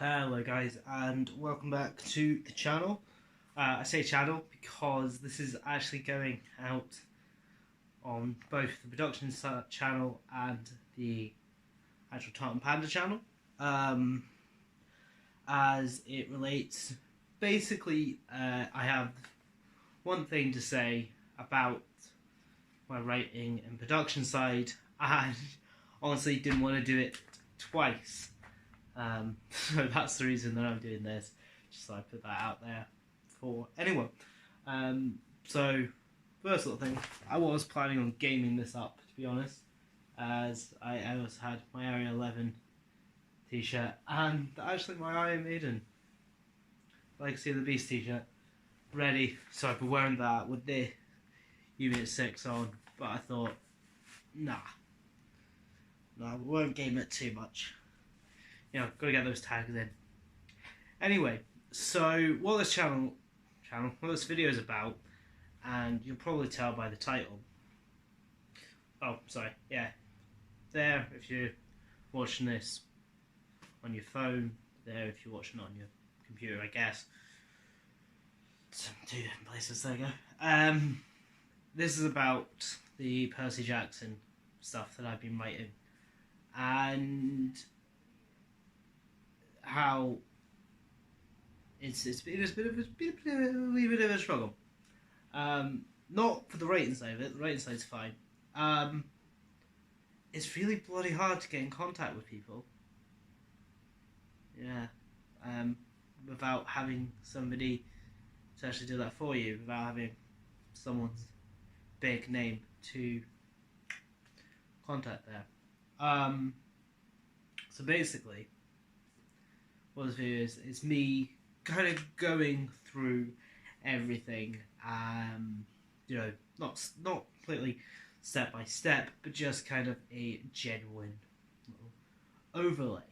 Hello guys, and welcome back to the channel. I say channel because this is actually going out on both the production channel and the actual Tartan Panda channel. As it relates, basically I have one thing to say about my writing and production side, and honestly didn't want to do it twice. So that's the reason that I'm doing this, just so I put that out there for anyone. So first little thing, I was planning on gaming this up, to be honest, as I also had my Area 11 t-shirt and actually my Iron Maiden Legacy of the Beast t-shirt ready, so I'd be wearing that with the Unit 6 on, but I thought, no, we won't game it too much. You know, gotta get those tags in. Anyway, so what this what this video is about, and you'll probably tell by the title. Oh, sorry, yeah. There, if you're watching this on your phone. There, if you're watching it on your computer, I guess. Some two different places, there you go. This is about the Percy Jackson stuff that I've been writing. And how it's been a bit of a struggle. Not for the writing side of it. The writing side's fine. It's really bloody hard to get in contact with people. Yeah. Without having somebody to actually do that for you, without having someone's big name to contact there. So basically, what this video is me kind of going through everything, you know, not completely step by step, but just kind of a genuine little overlay.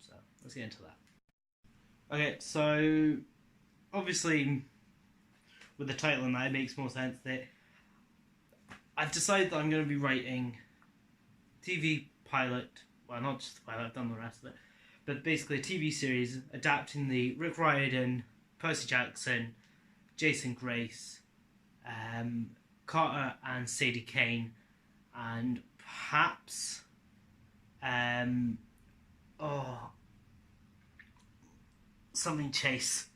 So let's get into that. Okay, so obviously with the title and that, it makes more sense that I've decided that I'm going to be writing TV pilot, well, not just the pilot, I've done the rest of it, but basically a TV series adapting the Rick Riordan, Percy Jackson, Jason Grace, Carter and Sadie Kane, and perhaps something Chase.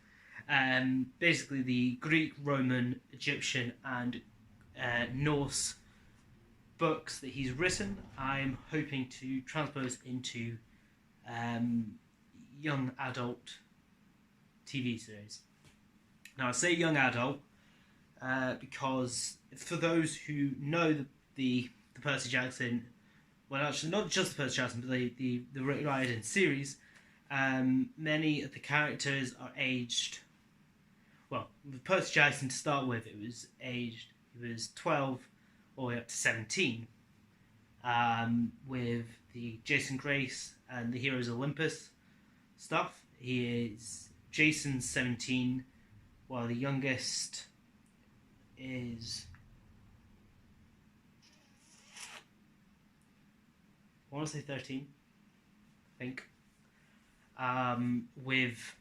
Basically the Greek, Roman, Egyptian and Norse books that he's written, I'm hoping to transpose into young adult TV series. Now I say young adult because for those who know the Percy Jackson, well actually not just the Percy Jackson, but the Rick Riordan series, many of the characters are aged, well, with Percy Jackson to start with, he was 12 all the way up to 17. With the Jason Grace and the Heroes of Olympus stuff, Jason's 17, while the youngest is, I want to say 13, I think. With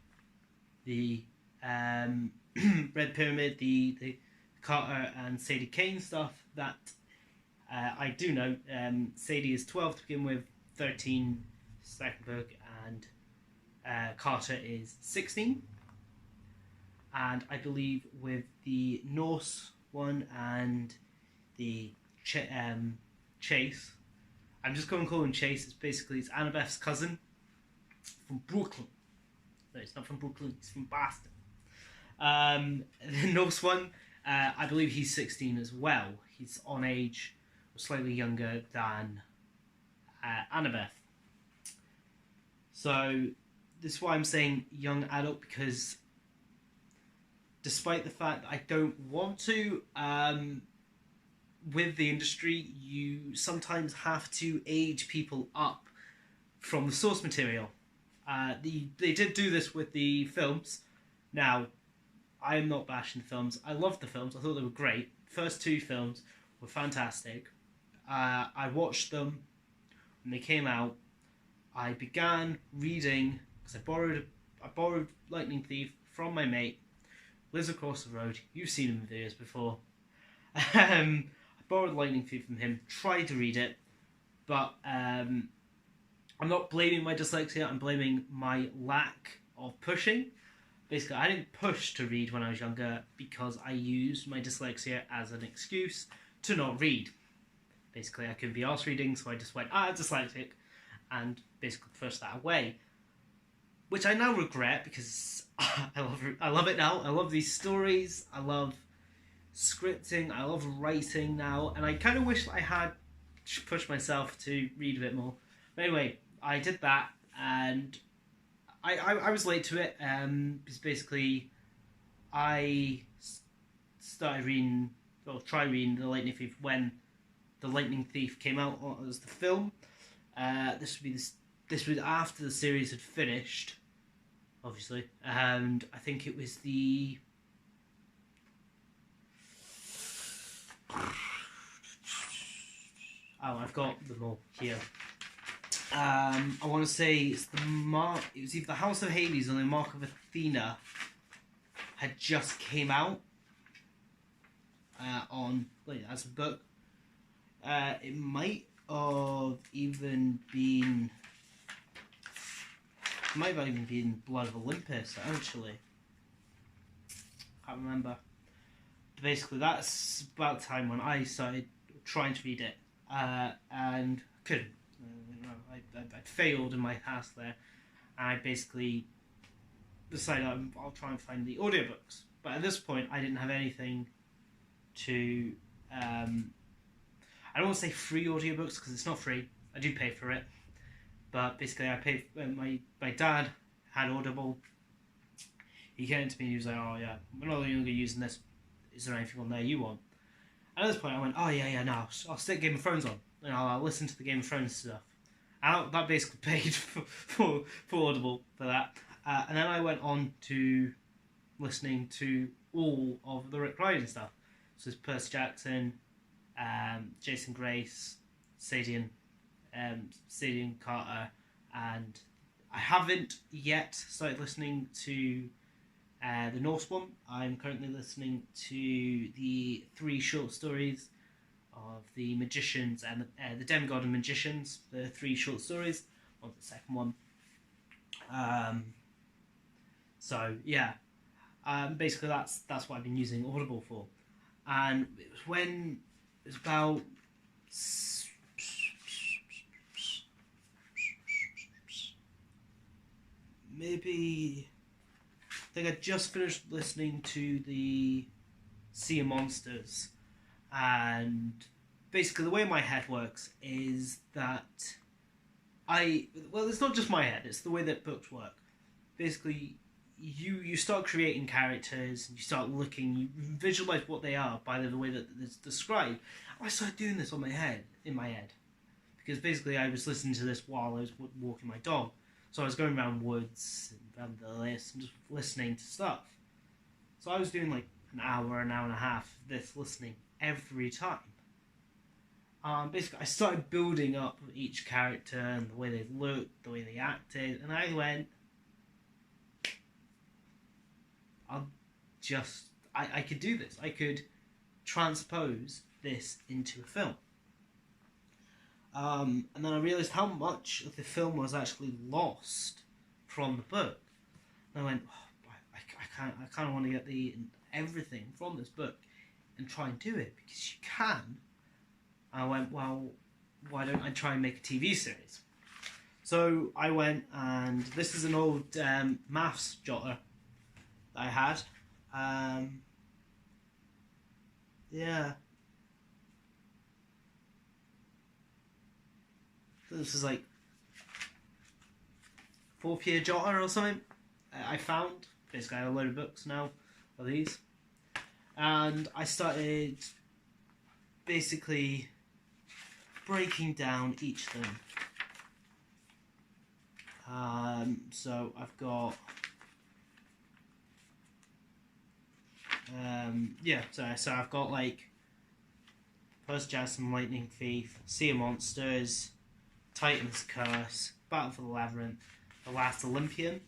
the Red Pyramid, the Carter and Sadie Kane stuff, that I do know. Sadie is 12 to begin with, 13 second book, and Carter is 16. And I believe with the Norse one and the Chase, I'm just going to call him Chase. It's Annabeth's cousin from Brooklyn. No, it's not from Brooklyn, it's from Boston. The Norse one, I believe he's 16 as well. He's on age, or slightly younger than Annabeth. So this is why I'm saying young adult, because despite the fact that I don't want to, with the industry, you sometimes have to age people up from the source material. They did do this with the films. Now, I'm not bashing the films. I loved the films. I thought they were great. First two films were fantastic. I watched them when they came out. I began reading because I borrowed Lightning Thief from my mate, lives across the road. You've seen him in videos before. I borrowed Lightning Thief from him, tried to read it, but I'm not blaming my dyslexia, I'm blaming my lack of pushing. Basically, I didn't push to read when I was younger because I used my dyslexia as an excuse to not read. Basically, I couldn't be arsed reading, so I just went, I'm dyslexic, and basically pushed that away. Which I now regret because I love it now. I love these stories, I love scripting, I love writing now, and I kind of wish I had pushed myself to read a bit more. But anyway, I did that, and I was late to it, because basically I started reading, or tried reading The Lightning Thief when The Lightning Thief came out as the film. This was after the series had finished, obviously, and I think it was the... Oh, I've got them all here. I want to say it's it was either the House of Hades or the Mark of Athena had just came out as a book. It might have even been Blood of Olympus, actually. Can't remember. But basically, that's about the time when I started trying to read it, and couldn't. I'd failed in my task there, and I basically decided I'll try and find the audiobooks. But at this point, I didn't have anything to... I don't want to say free audiobooks, because it's not free. I do pay for it. But basically, I paid... my dad had Audible. He came to me and he was like, oh yeah, we're no longer using this. Is there anything on there you want? And at this point, I went, oh yeah, no, I'll stick Game of Thrones on. And I'll listen to the Game of Thrones stuff. And that basically paid for Audible for that. And then I went on to listening to all of the Rick Riordan stuff. So it's Percy Jackson, Jason Grace, Sadian Carter, and I haven't yet started listening to the Norse one. I'm currently listening to the 3 short stories of the magicians and the demigod and magicians, the 3 short stories, or the second one. So yeah, basically that's what I've been using Audible for. And it was when it was about maybe, I think I just finished listening to the Sea of Monsters. And basically the way my head works is that it's not just my head, it's the way that books work. Basically, you start creating characters, and you start looking, you visualize what they are by the way that it's described. I started doing this in my head, because basically I was listening to this while I was walking my dog. So I was going around woods and around the list and just listening to stuff. So I was doing like an hour and a half of this listening every time. Basically, I started building up each character and the way they looked, the way they acted, and I went, I could do this. I could transpose this into a film. And then I realised how much of the film was actually lost from the book. And I went, I kind of want to get everything from this book and try and do it, because you can. And I went, well, why don't I try and make a TV series? So I went, and this is an old maths jotter that I had. Yeah. This was like 4th year jotter or something. I found. Basically, I have a load of books now of these. And I started basically breaking down each of them. So I've got... so I've got like Percy Jackson, Lightning Thief, Sea of Monsters, Titan's Curse, Battle for the Labyrinth, The Last Olympian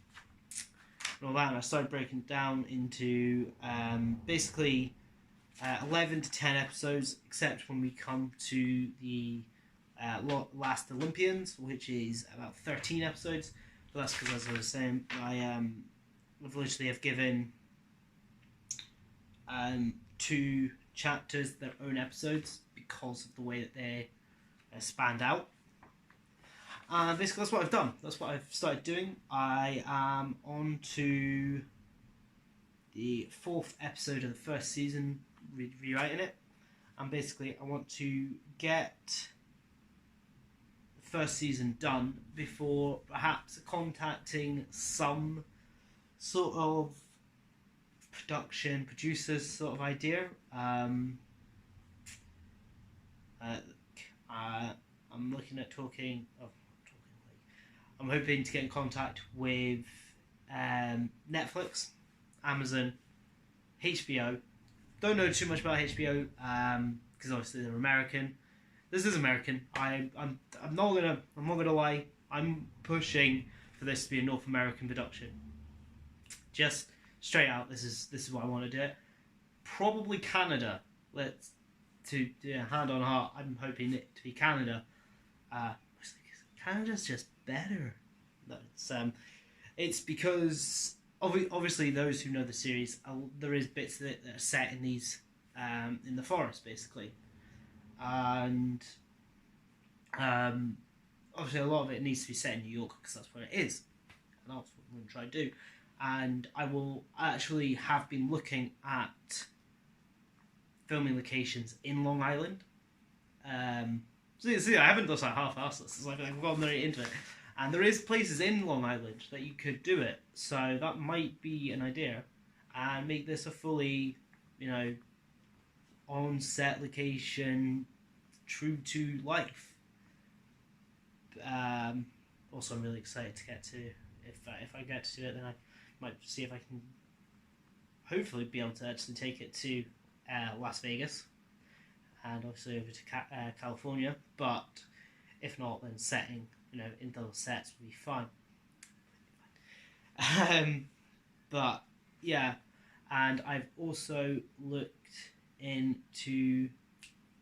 and all that, and I started breaking it down into basically 11 to 10 episodes, except when we come to the Last Olympians, which is about 13 episodes. But that's because, as I was saying, I've literally have given 2 chapters their own episodes because of the way that they spanned out. Basically, that's what I've done. That's what I've started doing. I am on to the 4th episode of the first season, rewriting it. And basically, I want to get the first season done before perhaps contacting some sort of producers sort of idea. I'm looking at I'm hoping to get in contact with Netflix, Amazon, HBO. Don't know too much about HBO because obviously they're American. This is American. I'm not gonna lie. I'm pushing for this to be a North American production. Just straight out, this is what I want to do. Probably Canada. Hand on heart, I'm hoping it to be Canada. Canada's just better. It's because obviously those who know the series, there is bits that are set in these in the forest basically, and obviously a lot of it needs to be set in New York because that's where it is, and that's what I'm going to try to do. And I will actually have been looking at filming locations in Long Island. See, I haven't done like half-assed this. I've gotten very into it. And there is places in Long Island that you could do it. So that might be an idea. And make this a fully, on-set location, true to life. Also, I'm really excited to get to, if I get to do it, then I might see if I can hopefully be able to actually take it to Las Vegas and obviously over to California, but if not, then setting in those sets would be fine. But yeah, and I've also looked into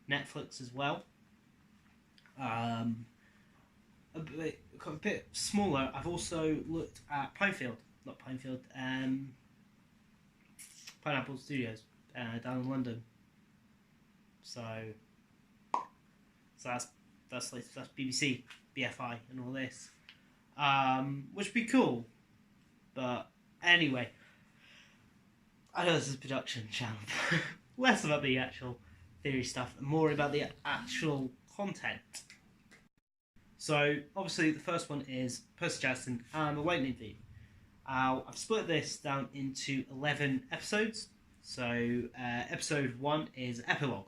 Netflix as well. A bit smaller. I've also looked at Pineapple Studios down in London. So that's BBC, BFI, and all this, which would be cool. But anyway, I know this is a production channel, less about the actual theory stuff and more about the actual content. So obviously the first one is Percy Jackson and the Lightning Thief. I've split this down into 11 episodes. So episode 1 is Epilogue.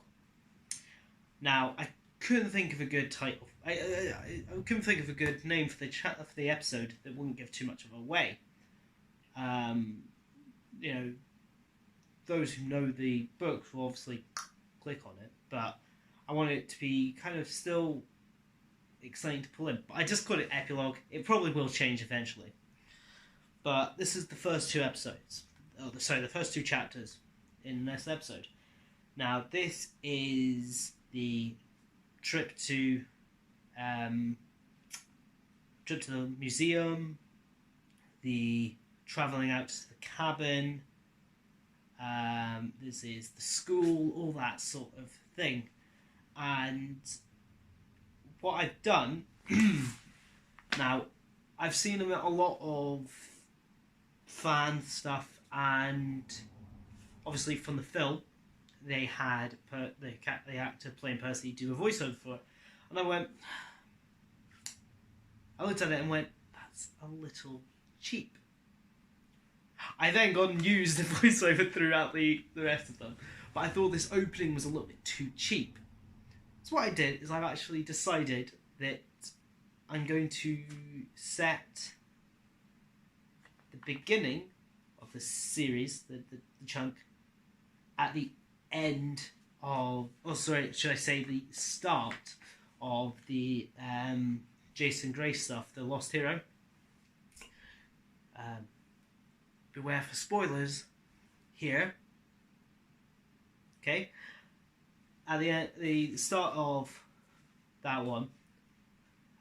Now I couldn't think of a good title. I couldn't think of a good name for the episode that wouldn't give too much of away. Those who know the books will obviously click on it, but I want it to be kind of still exciting to pull in. But I just called it Epilogue. It probably will change eventually. But this is the first 2 episodes. The first 2 chapters in this episode. Now, this is the trip to the museum, the travelling out to the cabin, this is the school, all that sort of thing. And what I've done, now, I've seen a lot of fan stuff, and obviously from the film, they had the actor playing Percy do a voiceover for it, and I looked at it and went, that's a little cheap. I then got and used the voiceover throughout the rest of them, but I thought this opening was a little bit too cheap. So what I did is I've actually decided that I'm going to set the beginning of the series, the chunk, at the end of, should I say the start of the Jason Gray stuff, the Lost Hero. beware for spoilers here. Okay, at the start of that one,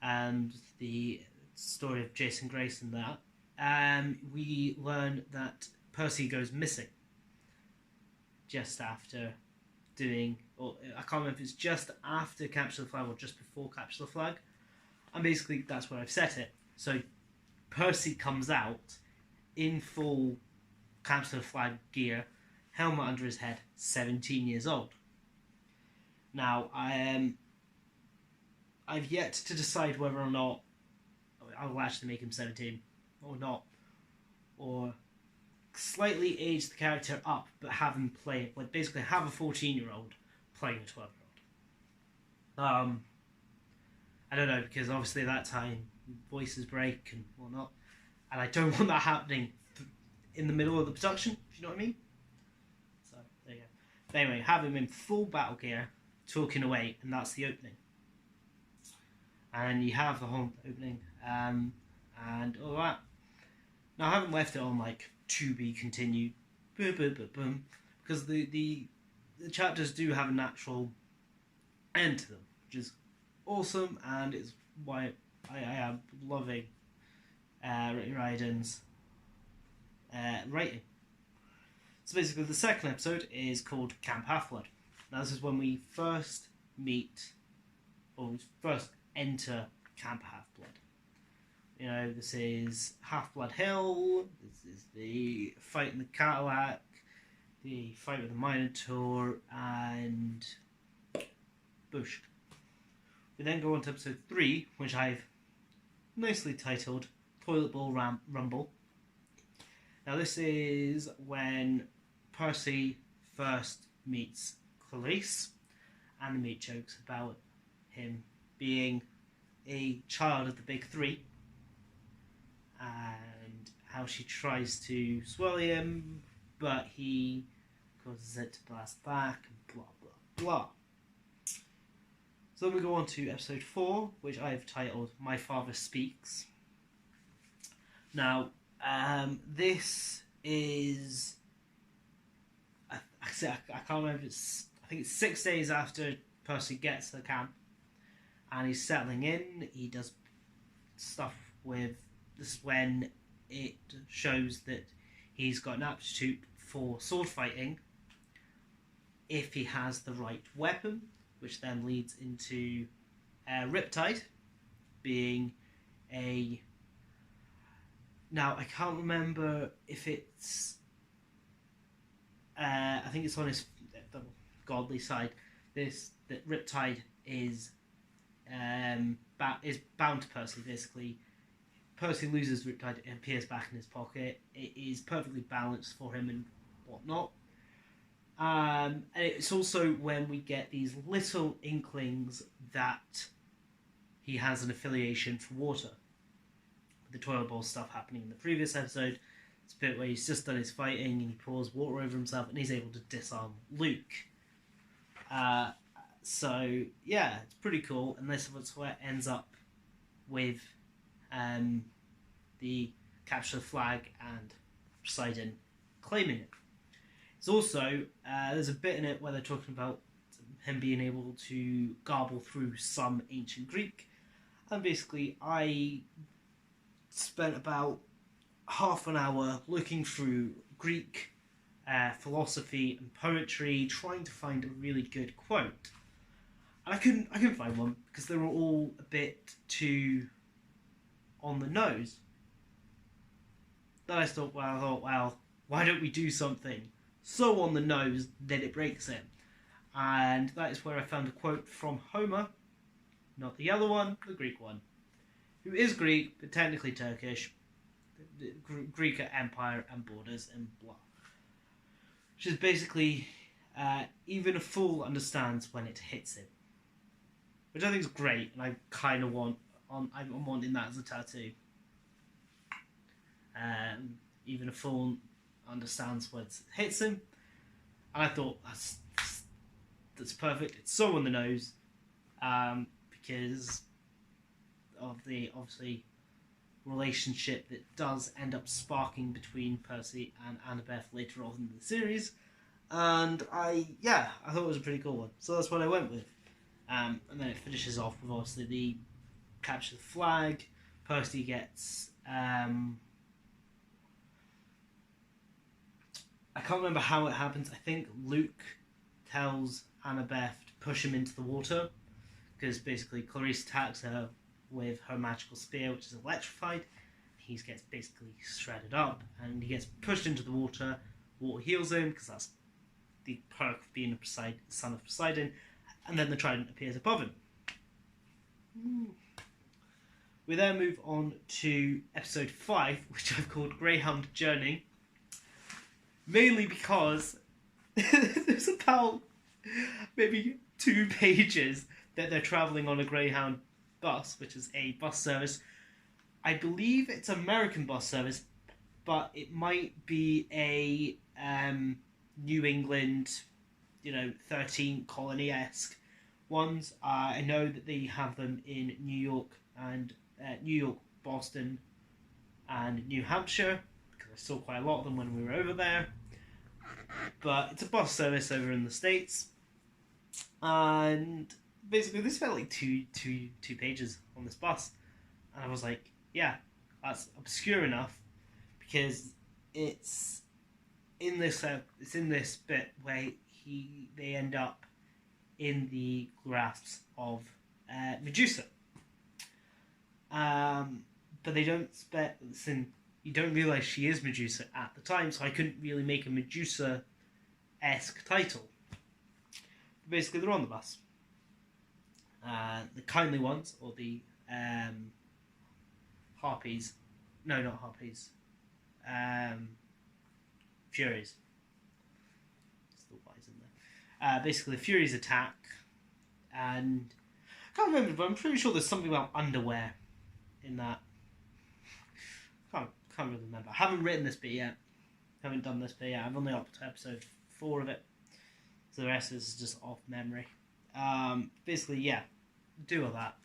and the story of Jason Grace and that, we learn that Percy goes missing just after doing, or I can't remember if it's just after Capture the Flag or just before Capture the Flag, and basically that's where I've set it. So Percy comes out in full Capture the Flag gear, helmet under his head, 17 years old. Now, I've yet to decide whether or not I will actually make him 17 or not, or slightly age the character up, but have him play, like basically have a 14-year-old playing a 12-year-old. I don't know, because obviously at that time voices break and whatnot, and I don't want that happening in the middle of the production, if you know what I mean. So there you go. But anyway, have him in full battle gear, talking away, and that's the opening. And you have the whole opening, and all that. Now I haven't left it on like to be continued, because the chapters do have a natural end to them, which is awesome, and it's why I am loving Ricky Riordan's writing. So basically, the second episode is called Camp Half-Blood. Now this is when we first meet, or we first enter Camp Half-Blood. You know, this is Half-Blood Hill, this is the fight in the Cadillac, the fight with the Minotaur, and Bush. We then go on to episode 3, which I've nicely titled Toilet Bowl Rumble. Now this is when Percy first meets Clarice, and the meat jokes about him being a child of the big three, and how she tries to swallow him, but he causes it to blast back, and blah blah blah. So then we go on to episode 4, which I've titled My Father Speaks. Now, this is, I can't remember, I think it's 6 days after Percy gets to the camp, and he's settling in. He does stuff with, this is when it shows that he's got an aptitude for sword fighting if he has the right weapon, which then leads into Riptide being a, now I can't remember if it's I think it's on his the godly side, that Riptide is bound to Percy. Basically, Percy loses Riptide, it appears back in his pocket. It is perfectly balanced for him and whatnot. And it's also when we get these little inklings that he has an affiliation for water. The toilet bowl stuff happening in the previous episode. It's a bit where he's just done his fighting and he pours water over himself and he's able to disarm Luke. So yeah, it's pretty cool, and this is where it ends up with the Capture the Flag and Poseidon claiming it. It's also, there's a bit in it where they're talking about him being able to garble through some ancient Greek, and basically I spent about half an hour looking through Greek philosophy and poetry, trying to find a really good quote. And I couldn't find one, because they were all a bit too on the nose. Then I thought, well, why don't we do something so on the nose that it breaks it? And that is where I found a quote from Homer, not the other one, the Greek one, who is Greek, but technically Turkish, the Greek Empire and borders and blah. Which is basically, even a fool understands when it hits him. Which I think is great, and I kind of I'm wanting that as a tattoo. Even a fool understands when it hits him, and I thought that's perfect. It's so on the nose, because of the obviously relationship that does end up sparking between Percy and Annabeth later on in the series. And I thought it was a pretty cool one. So that's what I went with. And then it finishes off with obviously the capture the flag. Percy gets... I can't remember how it happens. I think Luke tells Annabeth to push him into the water. Because basically Clarice attacks her with her magical spear, which is electrified. He gets basically shredded up. And he gets pushed into the water. Water heals him, because that's the perk of being a son of Poseidon. And then the trident appears above him. We then move on to episode 5, which I've called Greyhound Journey. Mainly because there's about maybe 2 pages that they're travelling on a Greyhound bus, which is a bus service. I believe it's American bus service, but it might be a New England, 13 colony-esque ones. I know that they have them in New York and Boston, and New Hampshire, because I saw quite a lot of them when we were over there. But it's a bus service over in the States, and basically this felt like two pages on this bus, and I was like, yeah, that's obscure enough, because it's in this bit where they end up in the grasps of Medusa. But they don't you don't realise she is Medusa at the time, so I couldn't really make a Medusa-esque title. But basically, they're on the bus. The kindly ones, or the harpies. No, not harpies. Furies. Still Y's in there. Basically, the Furies attack, and I can't remember, but I'm pretty sure there's something about underwear in that. Can't really remember. I haven't written this bit yet. Haven't done this bit yet. I've only up to episode 4 of it, so the rest is just off memory. Basically, yeah, do all that.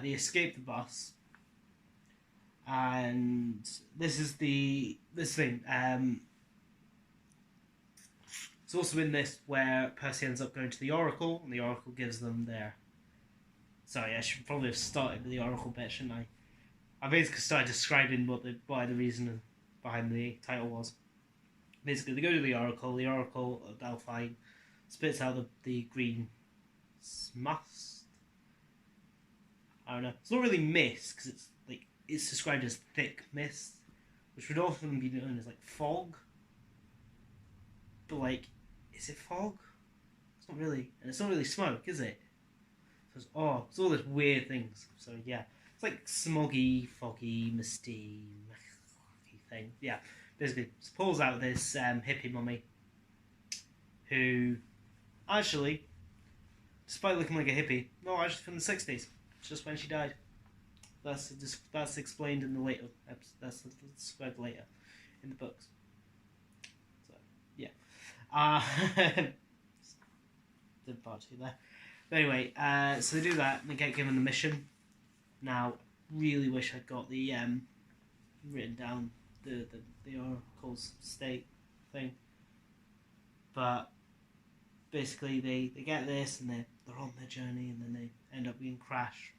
They escape the bus, and this thing. It's also in this where Percy ends up going to the Oracle, and the Oracle gives them their... Sorry, I should probably have started with the Oracle bit, shouldn't I? I basically started describing why the reason behind the title was. Basically, they go to the Oracle of Delphi spits out the green must. I don't know. It's not really mist, because it's described as thick mist, which would often be known as fog. But is it fog? It's not really, and it's not really smoke, is it? So it's all these weird things. So yeah, it's like smoggy, foggy, misty thing. Yeah, basically pulls out this hippie mummy, who actually, despite looking like a hippie, actually from the 60s. It's just when she died. That's explained in the later episodes. That's described later in the books. So yeah, did part 2 there. But anyway, so they do that and they get given the mission. Now, really wish I'd got the written down the Oracle's state thing. But basically they get this and they're on their journey, and then they end up being crashed.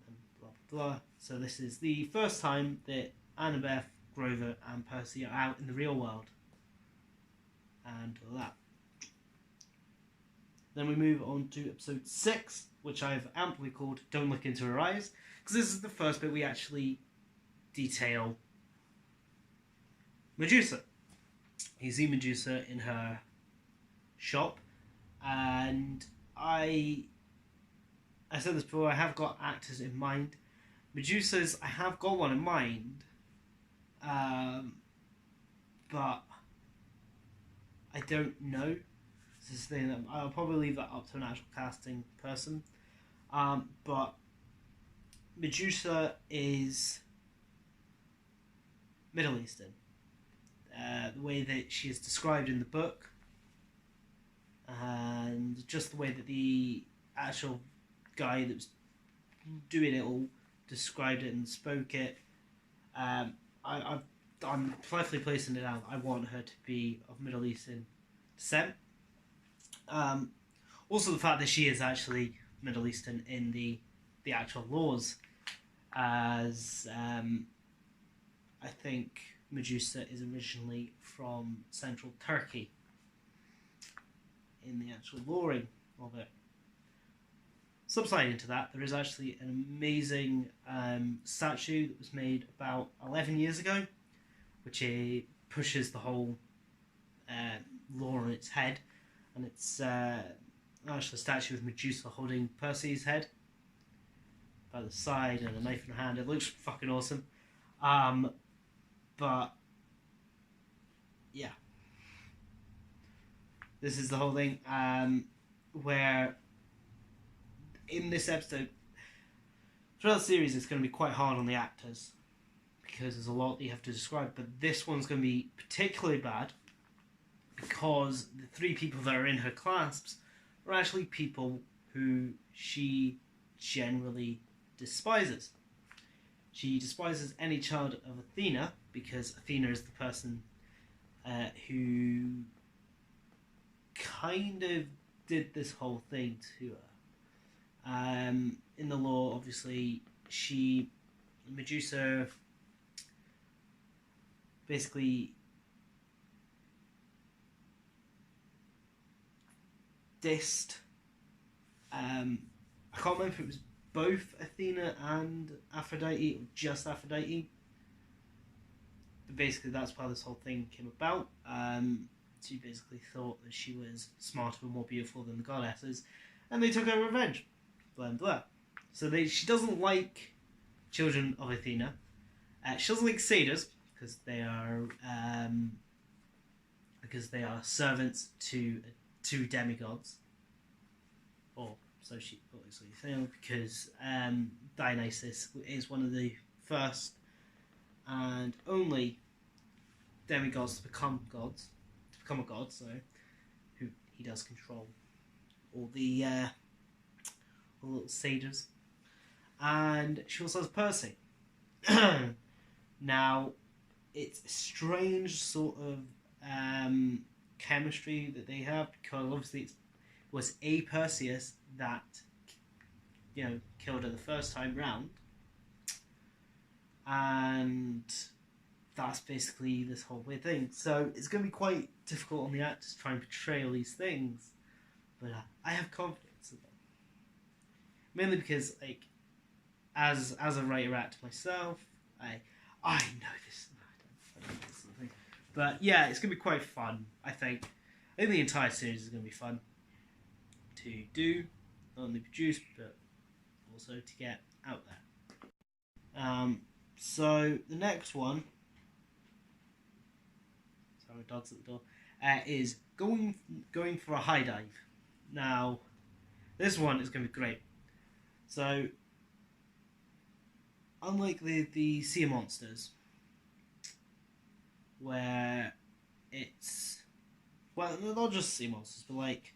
And blah blah blah. So this is the first time that Annabeth, Grover and Percy are out in the real world. And all that. Then we move on to episode 6, which I've amply called Don't Look Into Her Eyes, because this is the first bit we actually detail Medusa. You see Medusa in her shop, and I said this before, I have got actors in mind. Medusa's, I have got one in mind, but I don't know. This thing that I'll probably leave that up to an actual casting person. But Medusa is Middle Eastern. The way that she is described in the book, and just the way that the actual guy that was doing it all described it and spoke it. I'm politely placing it out. I want her to be of Middle Eastern descent. Also, the fact that she is actually Middle Eastern in the actual laws, as I think Medusa is originally from central Turkey in the actual lawing of it. Subsiding to that, there is actually an amazing statue that was made about 11 years ago, which pushes the whole law on its head, and it's actually a statue of Medusa holding Percy's head by the side and a knife in her hand. It looks fucking awesome. But yeah, this is the whole thing where in this episode, throughout the series, it's going to be quite hard on the actors because there's a lot that you have to describe, but this one's going to be particularly bad because the three people that are in her clasps are actually people who she generally despises. She despises any child of Athena because Athena is the person who kind of did this whole thing to her. In the law, obviously, Medusa basically dissed. I can't remember if it was both Athena and Aphrodite, or just Aphrodite. But basically, that's why this whole thing came about. She basically thought that she was smarter and more beautiful than the goddesses, and they took her revenge. Blah blah. So she doesn't like children of Athena. She doesn't like satyrs because they are servants to demigods, or so she thought. Because Dionysus is one of the first and only demigods to become a god. So who he does control all the little satyrs, and she also has Percy. Now, it's a strange sort of chemistry that they have because obviously it was a Perseus that killed her the first time round, and that's basically this whole weird thing. So it's going to be quite difficult on the actors to try and portray all these things, but I have confidence in them. Mainly because, like, as a writer-actor myself, I know this. I don't know this sort of thing. But yeah, it's going to be quite fun, I think. I think the entire series is going to be fun to do, not only produce, but also to get out there. So the next one, sorry, dog's at the door, is going for a high dive. Now, this one is going to be great. So, unlike the sea monsters, where it's, well, not just sea monsters, but like,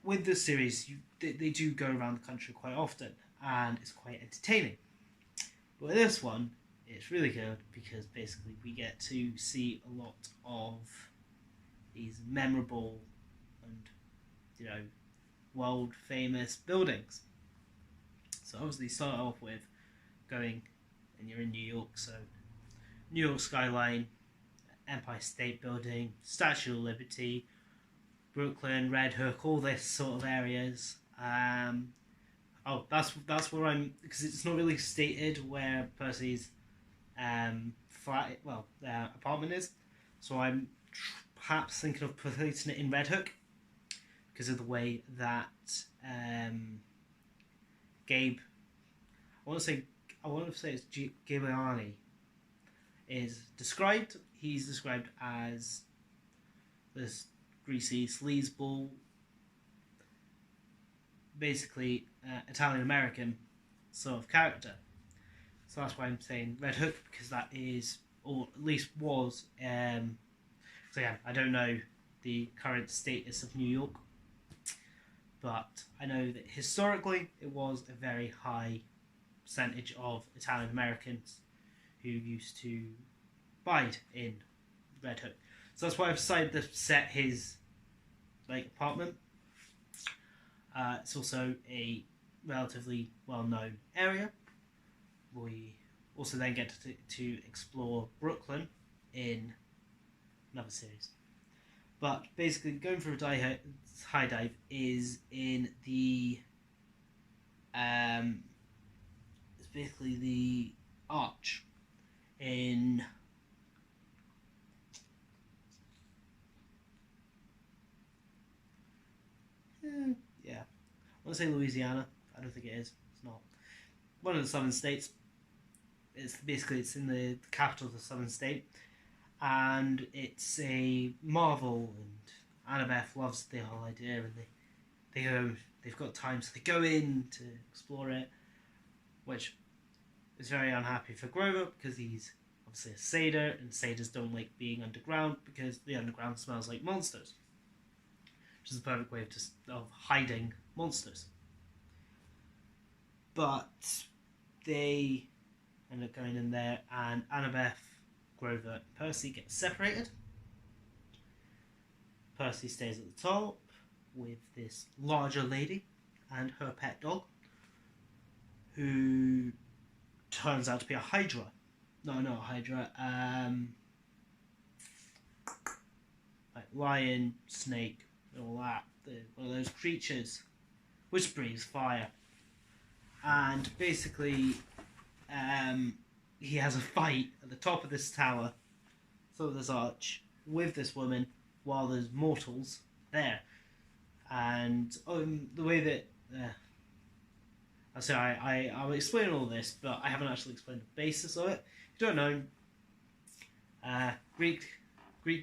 with this series, they do go around the country quite often, and it's quite entertaining. But with this one, it's really good, because basically we get to see a lot of these memorable and, world famous buildings. So obviously start off with going, and you're in New York, so New York skyline, Empire State Building, Statue of Liberty, Brooklyn, Red Hook, all this sort of areas. That's where I'm, because it's not really stated where Percy's apartment is, so I'm perhaps thinking of placing it in Red Hook, because of the way that Gabe, I want to say it's Gabriani, is described. He's described as this greasy sleazeball, basically Italian American sort of character. So that's why I'm saying Red Hook, because that is, or at least was. So yeah, I don't know the current status of New York, but I know that historically it was a very high percentage of Italian Americans who used to bide in Red Hook. So that's why I've decided to set his apartment. It's also a relatively well-known area. We also then get to explore Brooklyn in another series. But basically, going for a high dive is in the it's basically the arch in I want to say Louisiana. I don't think it is. It's not. One of the southern states. It's in the capital of the southern state, and it's a marvel. And Annabeth loves the whole idea, and they've got time, so they go in to explore it, which is very unhappy for Grover because he's obviously a satyr, and satyrs don't like being underground because the underground smells like monsters, which is the perfect way of hiding monsters. But they end up going in there, and Annabeth, Grover, and Percy get separated. Percy stays at the top with this larger lady and her pet dog, who turns out to be a hydra. No, not a hydra. Like lion, snake, and all that. One of those creatures which breathes fire. And basically, he has a fight at the top of this tower, top of this arch, with this woman, while there's mortals there. And the way that I'll explain all this, but I haven't actually explained the basis of it. If you don't know, Greek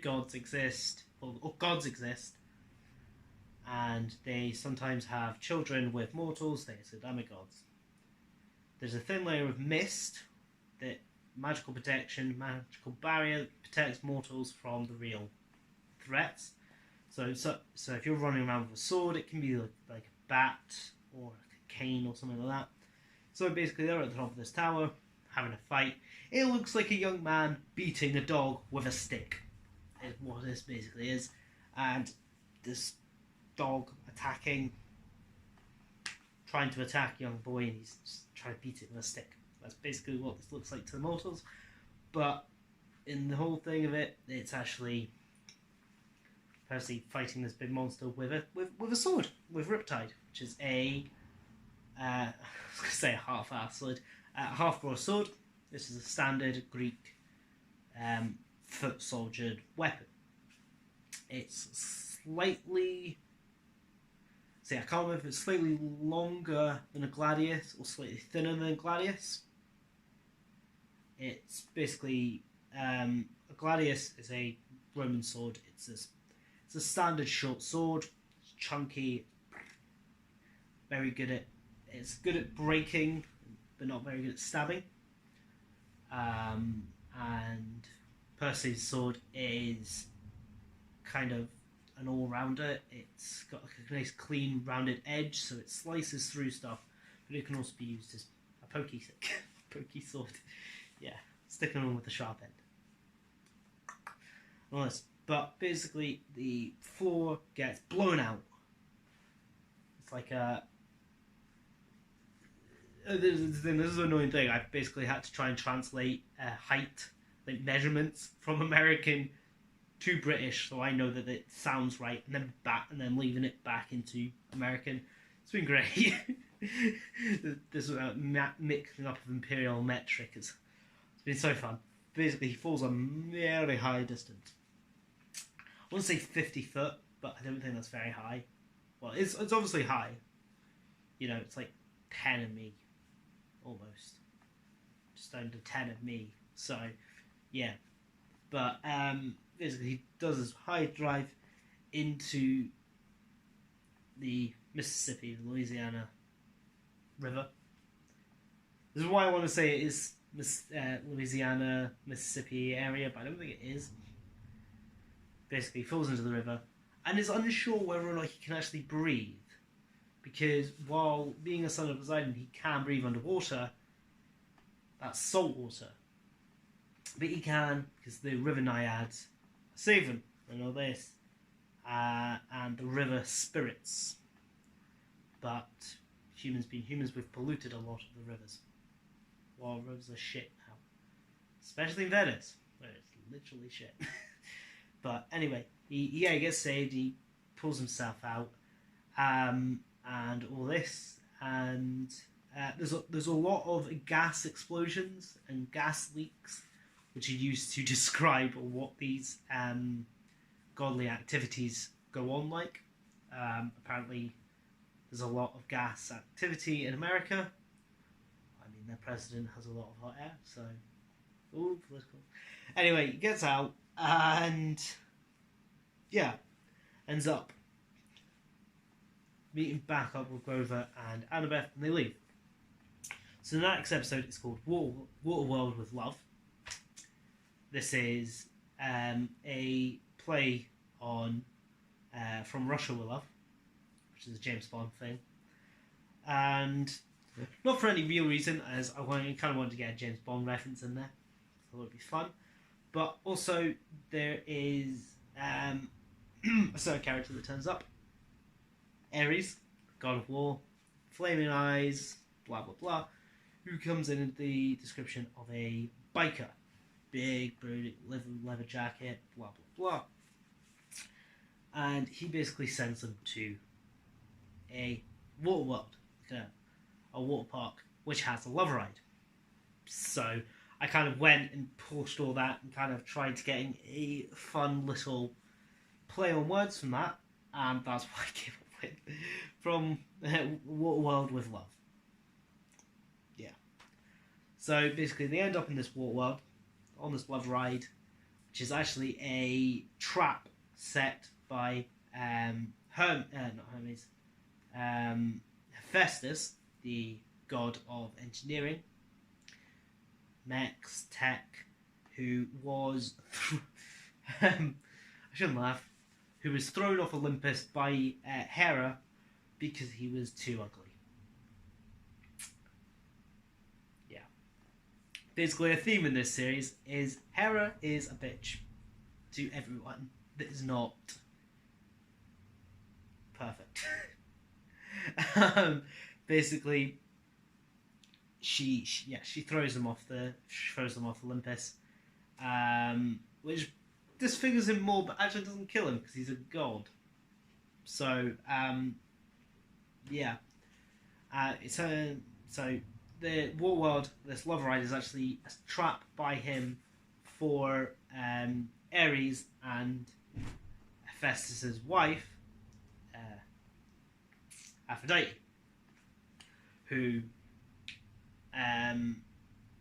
gods exist, or gods exist, and they sometimes have children with mortals. They're demigods. There's a thin layer of mist that magical protection, magical barrier protects mortals from the real threats. So if you're running around with a sword, it can be like a bat or a cane or something like that. So basically, they're at the top of this tower having a fight. It looks like a young man beating a dog with a stick, is what this basically is, and this dog trying to attack a young boy, and he's just trying to beat it with a stick. That's basically what this looks like to the mortals. But in the whole thing of it, it's actually Percy fighting this big monster with a sword, with Riptide, which is a I was going to say a half-assed sword, half-brought sword. This is a standard Greek foot-soldiered weapon. It's slightly... I can't remember if it's slightly longer than a gladius or slightly thinner than a gladius. It's basically... a gladius is a Roman sword. It's a standard short sword. It's chunky. Very good at... It's good at breaking, but not very good at stabbing. And Percy's sword is kind of an all-rounder. It's got like a nice clean rounded edge, so it slices through stuff, but it can also be used as a pokey stick. Pokey sword. Yeah, sticking on with the sharp end. All this. But basically the floor gets blown out. It's like a... This is an annoying thing. I've basically had to try and translate height, like measurements from American to British, so I know that it sounds right, and then leaving it back into American. It's been great. This mixing up of imperial metric it's been so fun. Basically, he falls a very high distance. I want to say 50 foot, but I don't think that's very high. Well, it's obviously high. You know, it's like 10 of me, almost. Just under 10 of me. So, yeah. But basically, he does his high drive into the Mississippi, the Louisiana River. This is why I want to say it is Louisiana, Mississippi area, but I don't think it is. Basically, he falls into the river and is unsure whether or not he can actually breathe, because while being a son of Poseidon, he can breathe underwater. That's salt water. But he can, because the river naiads save him and all this. And the river spirits. But humans being humans, we've polluted a lot of the rivers. Well, rivers are shit now. Especially in Venice, where it's literally shit. But anyway, he gets saved, he pulls himself out, and all this, and there's a lot of gas explosions and gas leaks, which are used to describe what these godly activities go on like. Apparently, there's a lot of gas activity in America. I mean, their president has a lot of hot air, so... Ooh, political. Anyway, he gets out, and... yeah, ends up meeting back up with Grover and Annabeth, and they leave. So the next episode is called Waterworld with Love. This is a play on From Russia with Love, which is a James Bond thing. And not for any real reason, as I kind of wanted to get a James Bond reference in there. So it would be fun. But also, there is a certain character that turns up. Ares, god of war, flaming eyes, blah blah blah, who comes in the description of a biker. Big, broody, leather jacket, blah blah blah. And he basically sends them to a water world, a water park, which has a love ride. So I kind of went and pushed all that and kind of tried to get a fun little play on words from that, and that's what I came up with from Water World with Love. Yeah. So basically, they end up in this water world on this love ride, which is actually a trap set by Hephaestus, the god of engineering, mechs, tech, who was I shouldn't laugh, who was thrown off Olympus by Hera because he was too ugly. Yeah. Basically, a theme in this series is Hera is a bitch to everyone that is not perfect. Basically, she throws them off Olympus, which disfigures him more, but actually doesn't kill him because he's a god. So so the War World, this love ride, is actually a trap by him for Ares and Hephaestus's wife, Aphrodite, who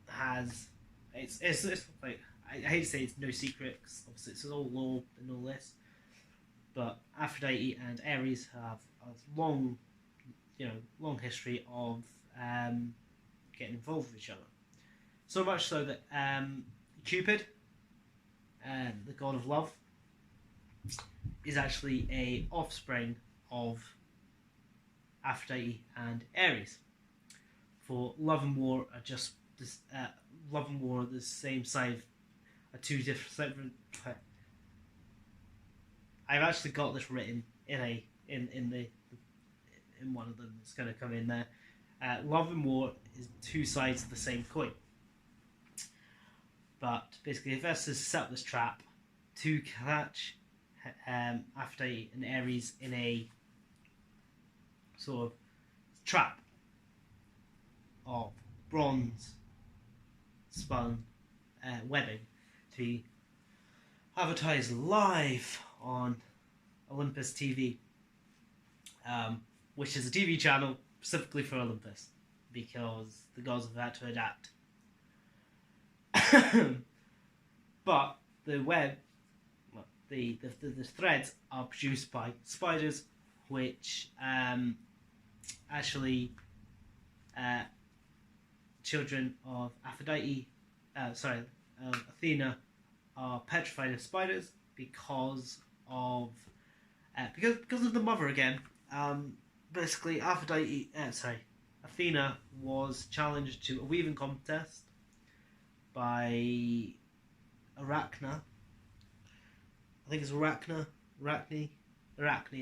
has it's like, I hate to say it's no secret, 'cause obviously it's all law and all this, but Aphrodite and Ares have a long history of getting involved with each other. So much so that Cupid, the god of love, is actually a offspring of Aphrodite and Ares. For love and war are just this. Love and war are the same side. Are two different. I've actually got this written in one of them. It's going to come in there. Love and war is two sides of the same coin. But basically, Hephaestus set up this trap to catch Aphrodite and Ares in a sort of trap of bronze spun webbing to be advertised live on Olympus TV, which is a TV channel specifically for Olympus because the gods have had to adapt. But the web, well, the threads are produced by spiders, which actually children of Aphrodite, Athena, are petrified of spiders because of the mother again. Basically, Athena was challenged to a weaving contest by Arachna. I think it's Arachne, I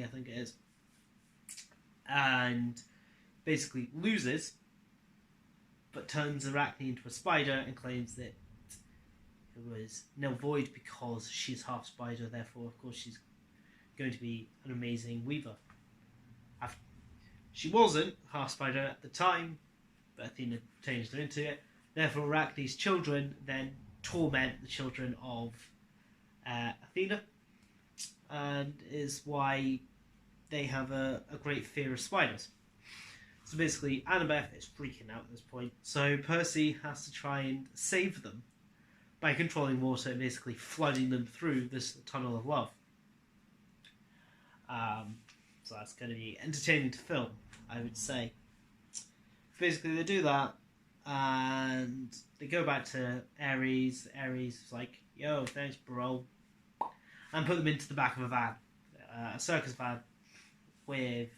think it is. And basically loses, but turns Arachne into a spider and claims that it was null void because she's half spider, therefore of course she's going to be an amazing weaver. She wasn't half spider at the time, but Athena changed her into it. Therefore Arachne's children then torment the children of Athena, and is why they have a great fear of spiders. So basically Annabeth is freaking out at this point, so Percy has to try and save them by controlling water and basically flooding them through this tunnel of love. So that's going to be entertaining to film, I would say. Basically they do that, and they go back to Ares. Ares is like, yo, thanks bro, and put them into the back of a van, a circus van, with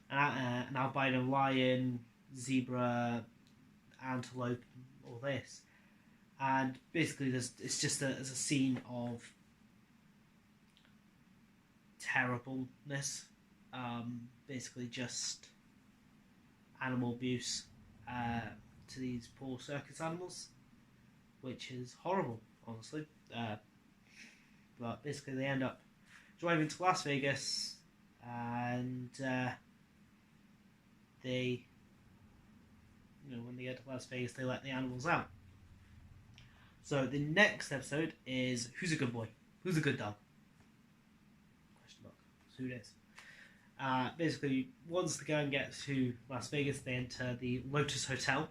an albino lion, zebra, antelope, all this. And basically it's just a scene of terribleness, basically just animal abuse to these poor circus animals, which is horrible, honestly. But basically they end up driving to Las Vegas, and they, when they get to Las Vegas, they let the animals out. So the next episode is Who's a Good Boy? Who's a Good Dog? Question mark. Who it is. Basically, once the gang gets to Las Vegas, they enter the Lotus Hotel.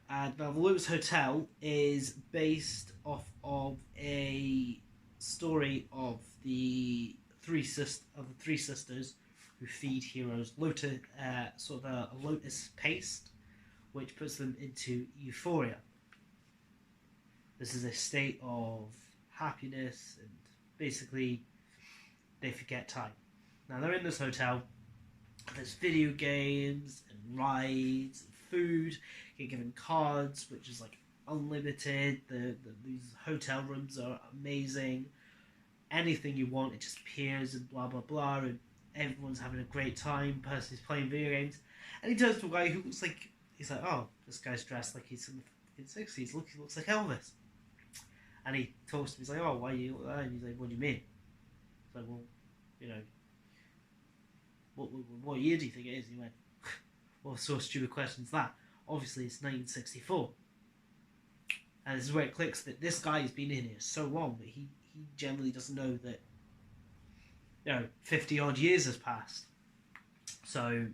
Now, the Lotus Hotel is based off of a story of the three sisters who feed heroes sort of a lotus paste, which puts them into euphoria. This is a state of happiness, and basically they forget time. Now they're in this hotel, there's video games and rides and food, you get given cards which is like unlimited, these hotel rooms are amazing, anything you want it just appears, and blah blah blah, and everyone's having a great time. Percy's playing video games, and he turns to a guy who looks like, he's like, oh, this guy's dressed like he's in the 60s, he looks like Elvis. And he talks to me, he's like, oh, why you look like that? And he's like, what do you mean? It's like, well, what year do you think it is? And he went, what sort of stupid question is that? Obviously it's 1964. And this is where it clicks that this guy has been in here so long that he generally doesn't know that 50 odd years has passed. So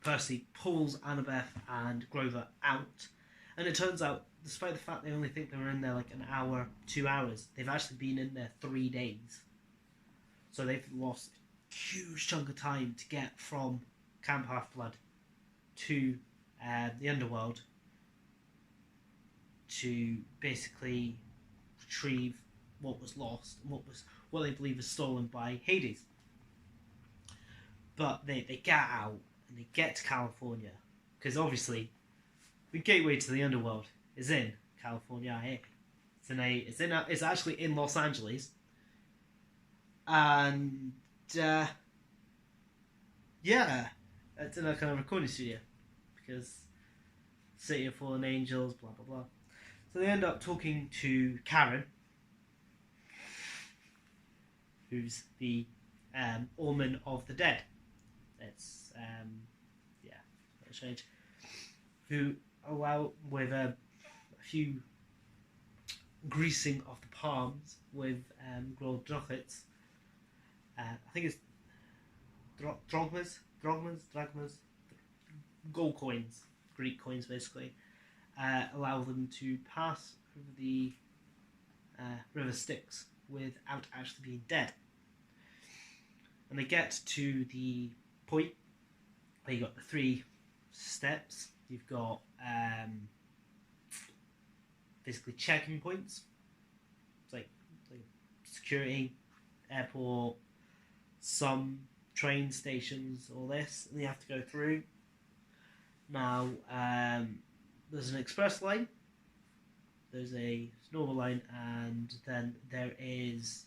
Percy pulls Annabeth and Grover out, and it turns out, despite the fact they only think they were in there like an hour, 2 hours, they've actually been in there 3 days. So they've lost a huge chunk of time to get from Camp Half-Blood to the underworld to basically retrieve what was lost and what they believe is stolen by Hades. But they get out and they get to California, because obviously the gateway to the underworld is in California. It's actually in Los Angeles, and it's in a kind of recording studio, because City of Fallen Angels, blah blah blah. So they end up talking to Karen, who's the Omen of the Dead. It's strange. Who allow with a few greasing of the palms with gold ducats. I think it's drachmas, gold coins, Greek coins basically. Allow them to pass over the river Styx without actually being dead. And they get to the point where you got the 3 steps. You've got basically checking points. It's like security, airport, some train stations, all this, and you have to go through. Now, there's an express line, there's a normal line, and then there is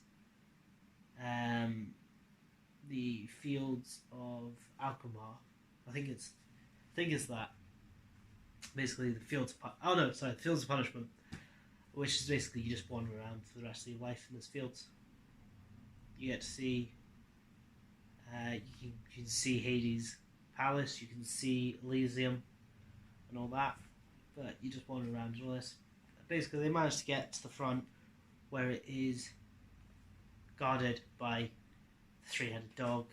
the Fields of Alkmaar. I think it's that. Basically, the Fields of the Fields of Punishment, which is basically you just wander around for the rest of your life in those fields. You get to see. You can see Hades' palace. You can see Elysium, and all that. But you just wander around and all this. Basically, they managed to get to the front, where it is guarded by the three-headed dog.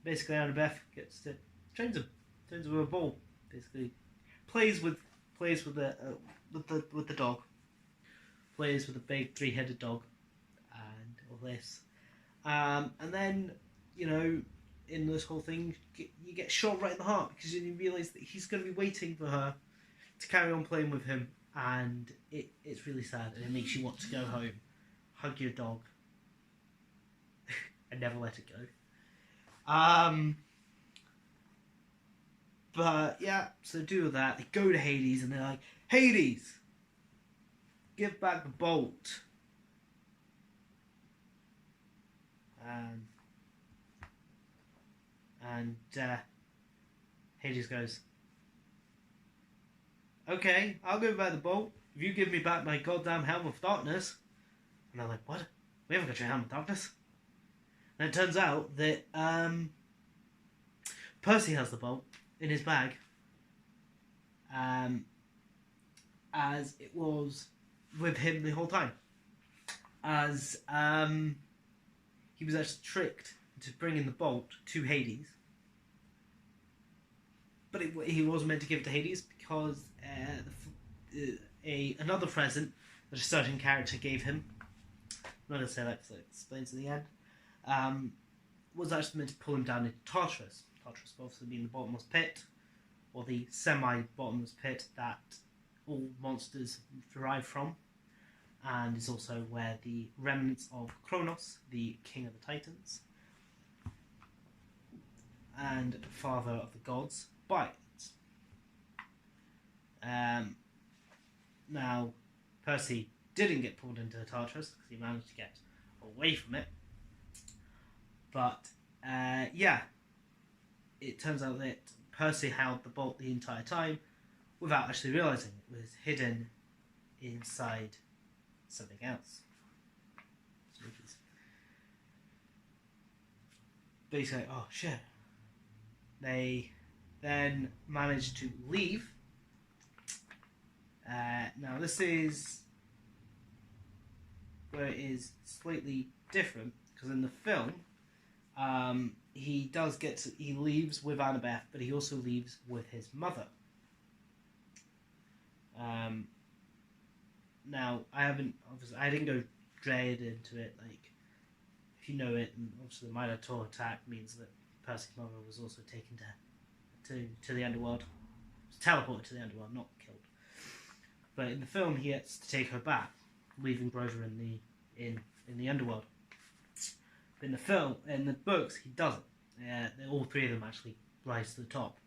Basically, Annabeth gets to trains him with a ball. Basically, plays with the dog. Plays with a big three-headed dog, and all this. And then, in this whole thing, you get shot right in the heart because you realise that he's going to be waiting for her to carry on playing with him, and it's really sad, and it makes you want to go home, hug your dog, and never let it go. But yeah, so do that. They go to Hades, and they're like, Hades, give back the bolt. And Hades goes, okay, I'll give back the bolt if you give me back my goddamn Helm of Darkness. And they're like, what? We haven't got your Helm of Darkness. And it turns out that Percy has the bolt in his bag, as it was with him the whole time. As he was actually tricked into bringing the bolt to Hades. But he wasn't meant to give it to Hades because another present that a certain character gave him, I'm not going to say that because it explains in the end, was actually meant to pull him down into Tartarus. Tartarus obviously being the bottomless pit, or the semi-bottomless pit that all monsters derive from, and is also where the remnants of Kronos, the king of the Titans, and father of the gods, bite. Now, Percy didn't get pulled into the Tartarus because he managed to get away from it. But, it turns out that Percy held the bolt the entire time without actually realising it was hidden inside something else. Basically, oh shit. They then managed to leave. Now this is where it is slightly different, because in the film, he leaves with Annabeth, but he also leaves with his mother. Now I didn't go dread into it. Like, if you know it, and obviously the Minotaur attack means that Percy's mother was also taken to the underworld, was teleported to the underworld, not killed. But in the film, he gets to take her back, leaving Grover in the underworld. But in the books, he doesn't. All three of them actually rise to the top,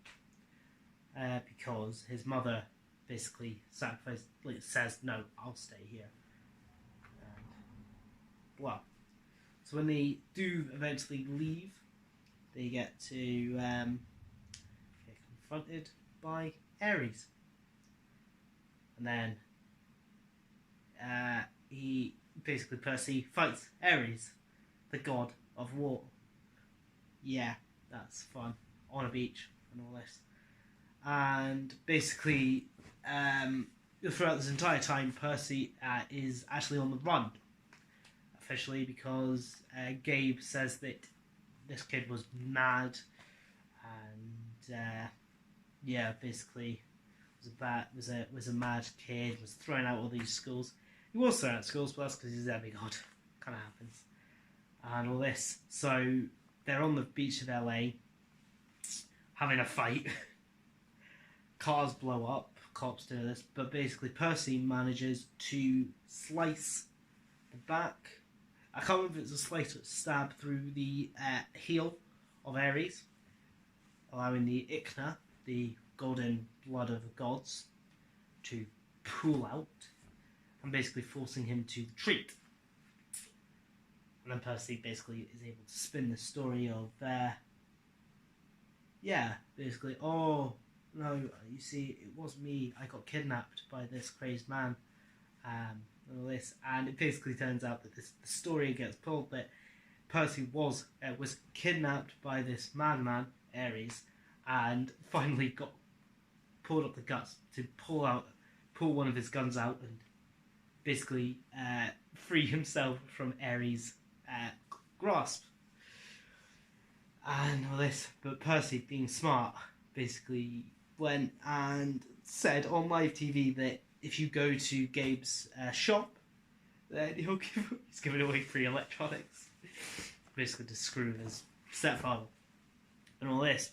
because his mother basically says, no, I'll stay here. So when they do eventually leave, they get to get confronted by Ares. And then Percy fights Ares, the god of war. Yeah, that's fun. On a beach and all this. And basically, throughout this entire time, Percy is actually on the run. Officially, because Gabe says that this kid was mad, and basically was a mad kid, was throwing out all these schools. He was throwing out schools, but that's because he's a demigod. Kind of happens, and all this. So they're on the beach of LA, having a fight. Cars blow up, cops do this, but basically Percy manages to slice the back. I can't remember if it's a slice or stab through the heel of Ares, allowing the Ichna, the golden blood of the gods, to pull out and basically forcing him to retreat. And then Percy basically is able to spin the story of, basically, oh, no, you see, it was me, I got kidnapped by this crazed man, and all this, and it basically turns out that the story gets pulled that Percy was kidnapped by this madman, Ares, and finally got pulled up the guts to pull one of his guns out and basically free himself from Ares' grasp. And all this, but Percy, being smart, basically went and said on live TV that if you go to Gabe's shop, then he's giving away free electronics, basically to screw his stepfather and all this.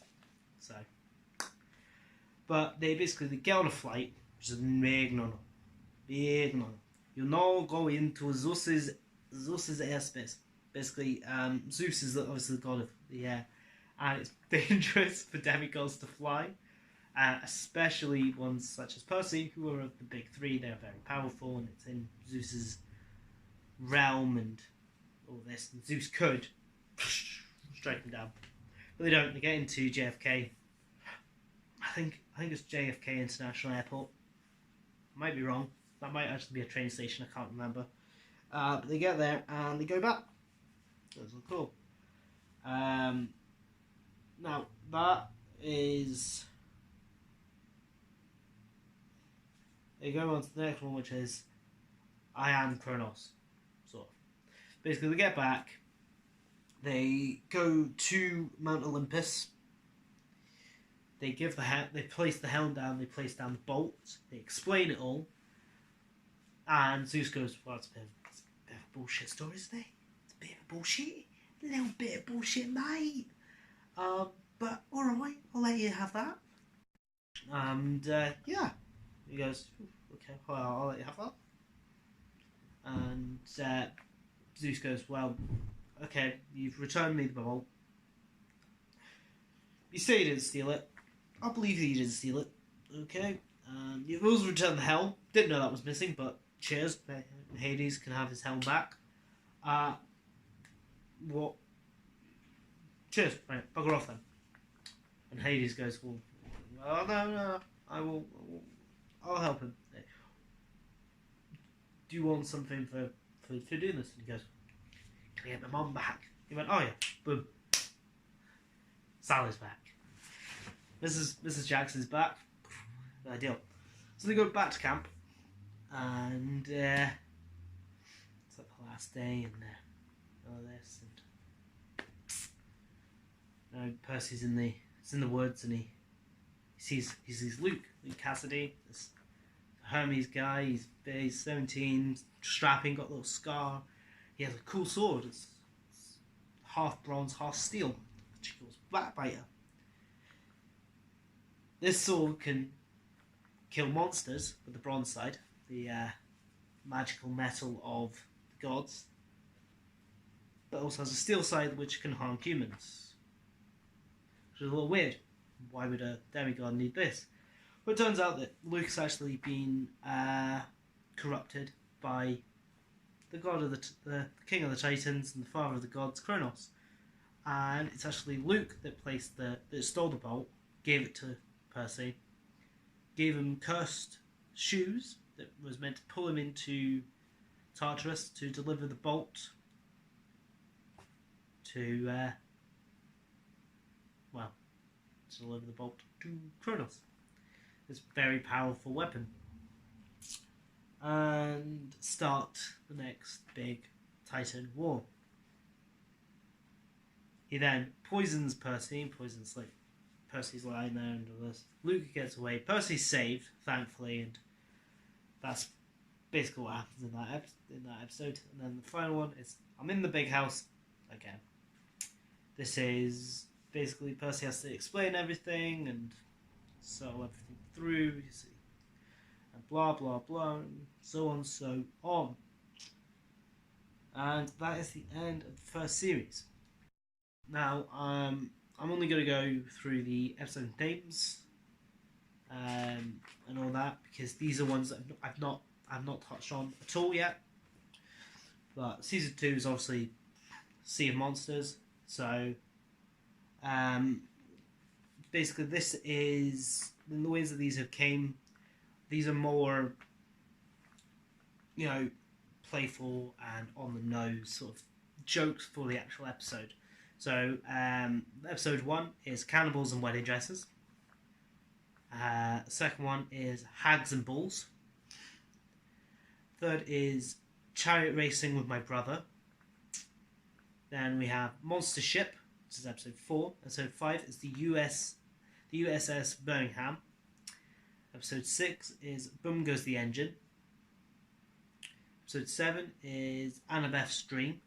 So, but they get on a flight, which is a big no. You now go into Zeus's airspace. Basically, Zeus is obviously the god of the air, and it's dangerous for demigods to fly, especially ones such as Percy, who are of the big three. They're very powerful, and it's in Zeus's realm and all this. And Zeus could strike them down, but they don't. They get into JFK. I think it's JFK International Airport. Might be wrong. That might actually be a train station. I can't remember. But they get there and they go back. That's cool. Now that is. They go on to the next one, which is I am Kronos. Sort of. Basically, they get back. They go to Mount Olympus. They place the helm down. They place down the bolt. They explain it all. And Zeus goes, "Well, it's a bit of a bullshit story, isn't it? It's a bit of a bullshit, a little bit of bullshit, mate. But all right, I'll let you have that." And he goes, "Okay, well, I'll let you have that." And Zeus goes, "Well, okay, you've returned me the bolt. You say you didn't steal it. I believe that you didn't steal it. Okay. You've also returned the helm. Didn't know that was missing, but cheers. Hades can have his helm back. What? Cheers. Right, bugger off then." And Hades goes, "Well, no, I'll help him. Do you want something for doing this?" And he goes, "Can I get my mum back?" He went, "Oh yeah, boom. Sally's back. Mrs. Jackson's back. Ideal." So they go back to camp, and it's like the last day, and all this, and Percy's in the woods, and he sees Luke Cassidy, this Hermes guy. He's 17, strapping, got a little scar. He has a cool sword. It's half bronze, half steel, which he calls Backbiter. This sword can kill monsters with the bronze side, the magical metal of the gods, but also has a steel side which can harm humans, which is a little weird. Why would a demigod need this? But it turns out that Luke's actually been corrupted by the god of the king of the Titans and the father of the gods, Kronos, and it's actually Luke that stole the bolt, gave it to Percy, gave him cursed shoes that was meant to pull him into Tartarus to deliver the bolt to Kronos. This very powerful weapon. And start the next big Titan war. He then poisons Percy, Percy's lying there and all this. Luke gets away. Percy's saved, thankfully, and that's basically what happens in that episode. And then the final one is I'm in the big house again. This is basically Percy has to explain everything and so everything through, you see, and blah blah blah, and so on, so on. And that is the end of the first series. Now, I'm only going to go through the episode names, and all that, because these are ones that I've not touched on at all yet. But season 2 is obviously Sea of Monsters. So basically, this is the ways that these have came. These are more, playful and on the nose sort of jokes for the actual episode. So episode 1 is Cannibals and Wedding Dresses. Second one is Hags and Bulls. Third is Chariot Racing with My Brother. Then we have Monster Ship, which is episode 4. Episode 5 is the USS Birmingham. Episode 6 is Boom Goes the Engine. Episode 7 is Annabeth's Dream.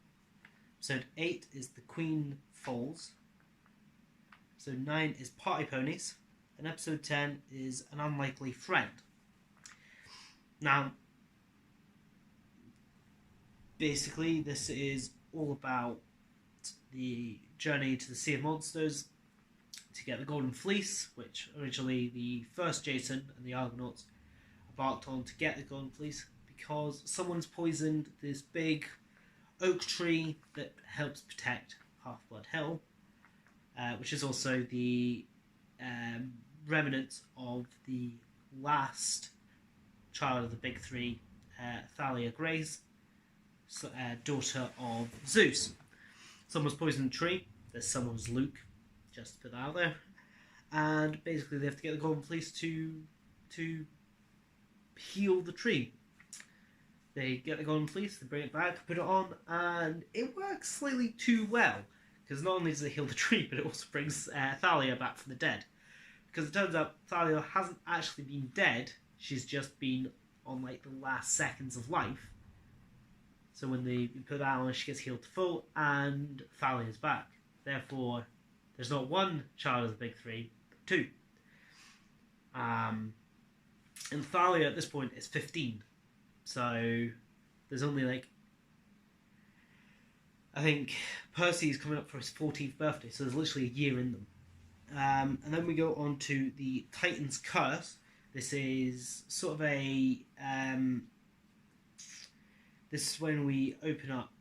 Episode 8 is The Queen Falls. Episode 9 is Party Ponies. And episode 10 is An Unlikely Friend. Now, basically, this is all about the journey to the Sea of Monsters to get the Golden Fleece, which originally the first Jason and the Argonauts embarked on to get the Golden Fleece because someone's poisoned this big oak tree that helps protect Half-Blood Hill, which is also the remnants of the last child of the big three, Thalia Grace, daughter of Zeus. Someone's poisoned the tree. There's someone's Luke, just to put that out there. And basically they have to get the Golden Fleece to heal the tree. They get the Golden Fleece, they bring it back, put it on, and it works slightly too well. Because not only does it heal the tree, but it also brings Thalia back from the dead. Because it turns out Thalia hasn't actually been dead, she's just been on like the last seconds of life. So when they put that on, she gets healed to full, and Thalia's back. Therefore, there's not one child of the big three, but 2. And Thalia at this point is 15. So there's only like, I think Percy is coming up for his 14th birthday, so there's literally a year in them. And then we go on to the Titan's Curse. This is sort of a this is when we open up,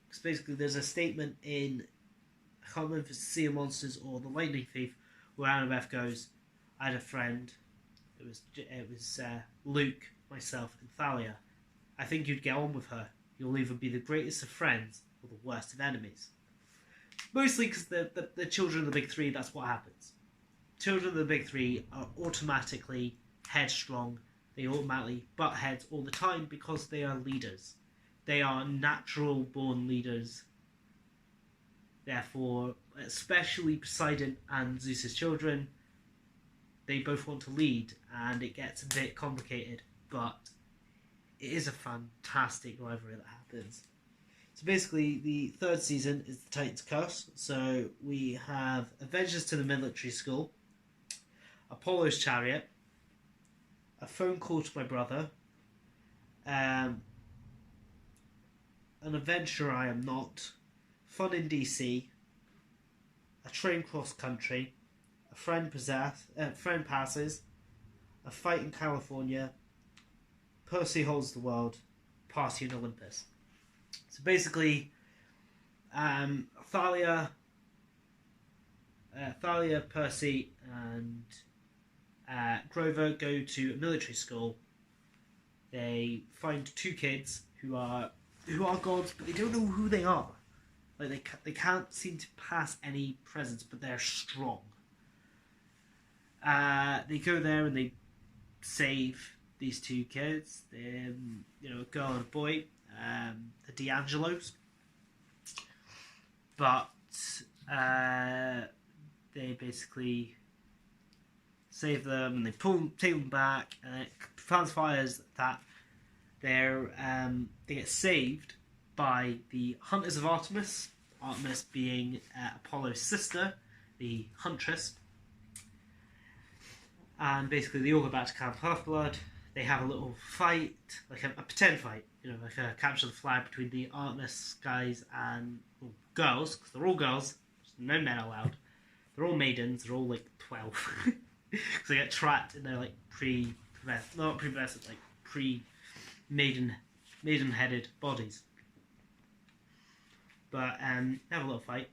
because basically there's a statement in, I can't remember if it's Sea of Monsters or The Lightning Thief, where Annabeth goes, I had a friend, it was Luke, myself and Thalia. I think you'd get on with her. You'll either be the greatest of friends or the worst of enemies. Mostly because the children of the big three, that's what happens. Children of the big three are automatically headstrong. They automatically butt heads all the time because they are leaders. They are natural born leaders. Therefore, especially Poseidon and Zeus's children, they both want to lead, and it gets a bit complicated, but it is a fantastic rivalry that happens. So basically, the third season is the Titan's Curse. So we have Adventures to the Military School, Apollo's Chariot, A Phone Call to My Brother, An Adventure I Am Not, Fun in DC, A Train Cross Country, A Friend Passes, A Fight in California, Percy Holds the World, Party in Olympus. So basically, Thalia, Percy, and Grover go to a military school. They find 2 kids who are gods, but they don't know who they are. Like they can't seem to pass any presents, but they're strong. They go there and they save these 2 kids. A girl and a boy. The D'Angelos. But they basically save them and they take them back, and it transpires that they get saved by the Hunters of Artemis. Artemis being Apollo's sister, the Huntress. And basically they all go back to Camp Half-Blood. They have a little fight, like a pretend fight, like a capture the flag between the Artemis guys and girls, because they're all girls, there's no men allowed. They're all maidens, they're all like 12. because they get trapped in their like not pre-pubescent, like maiden-headed bodies. But they have a little fight.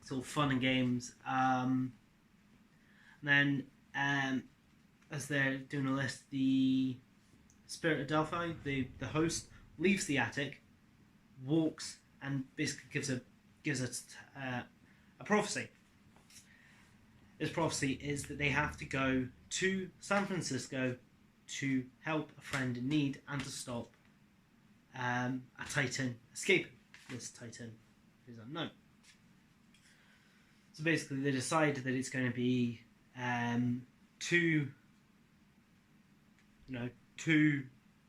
It's all fun and games. And then as they're doing a list, the Spirit of Delphi, the host, leaves the attic, walks, and basically gives a prophecy. This prophecy is that they have to go to San Francisco to help a friend in need and to stop a Titan escaping. This Titan is unknown. So basically they decide that it's going to be two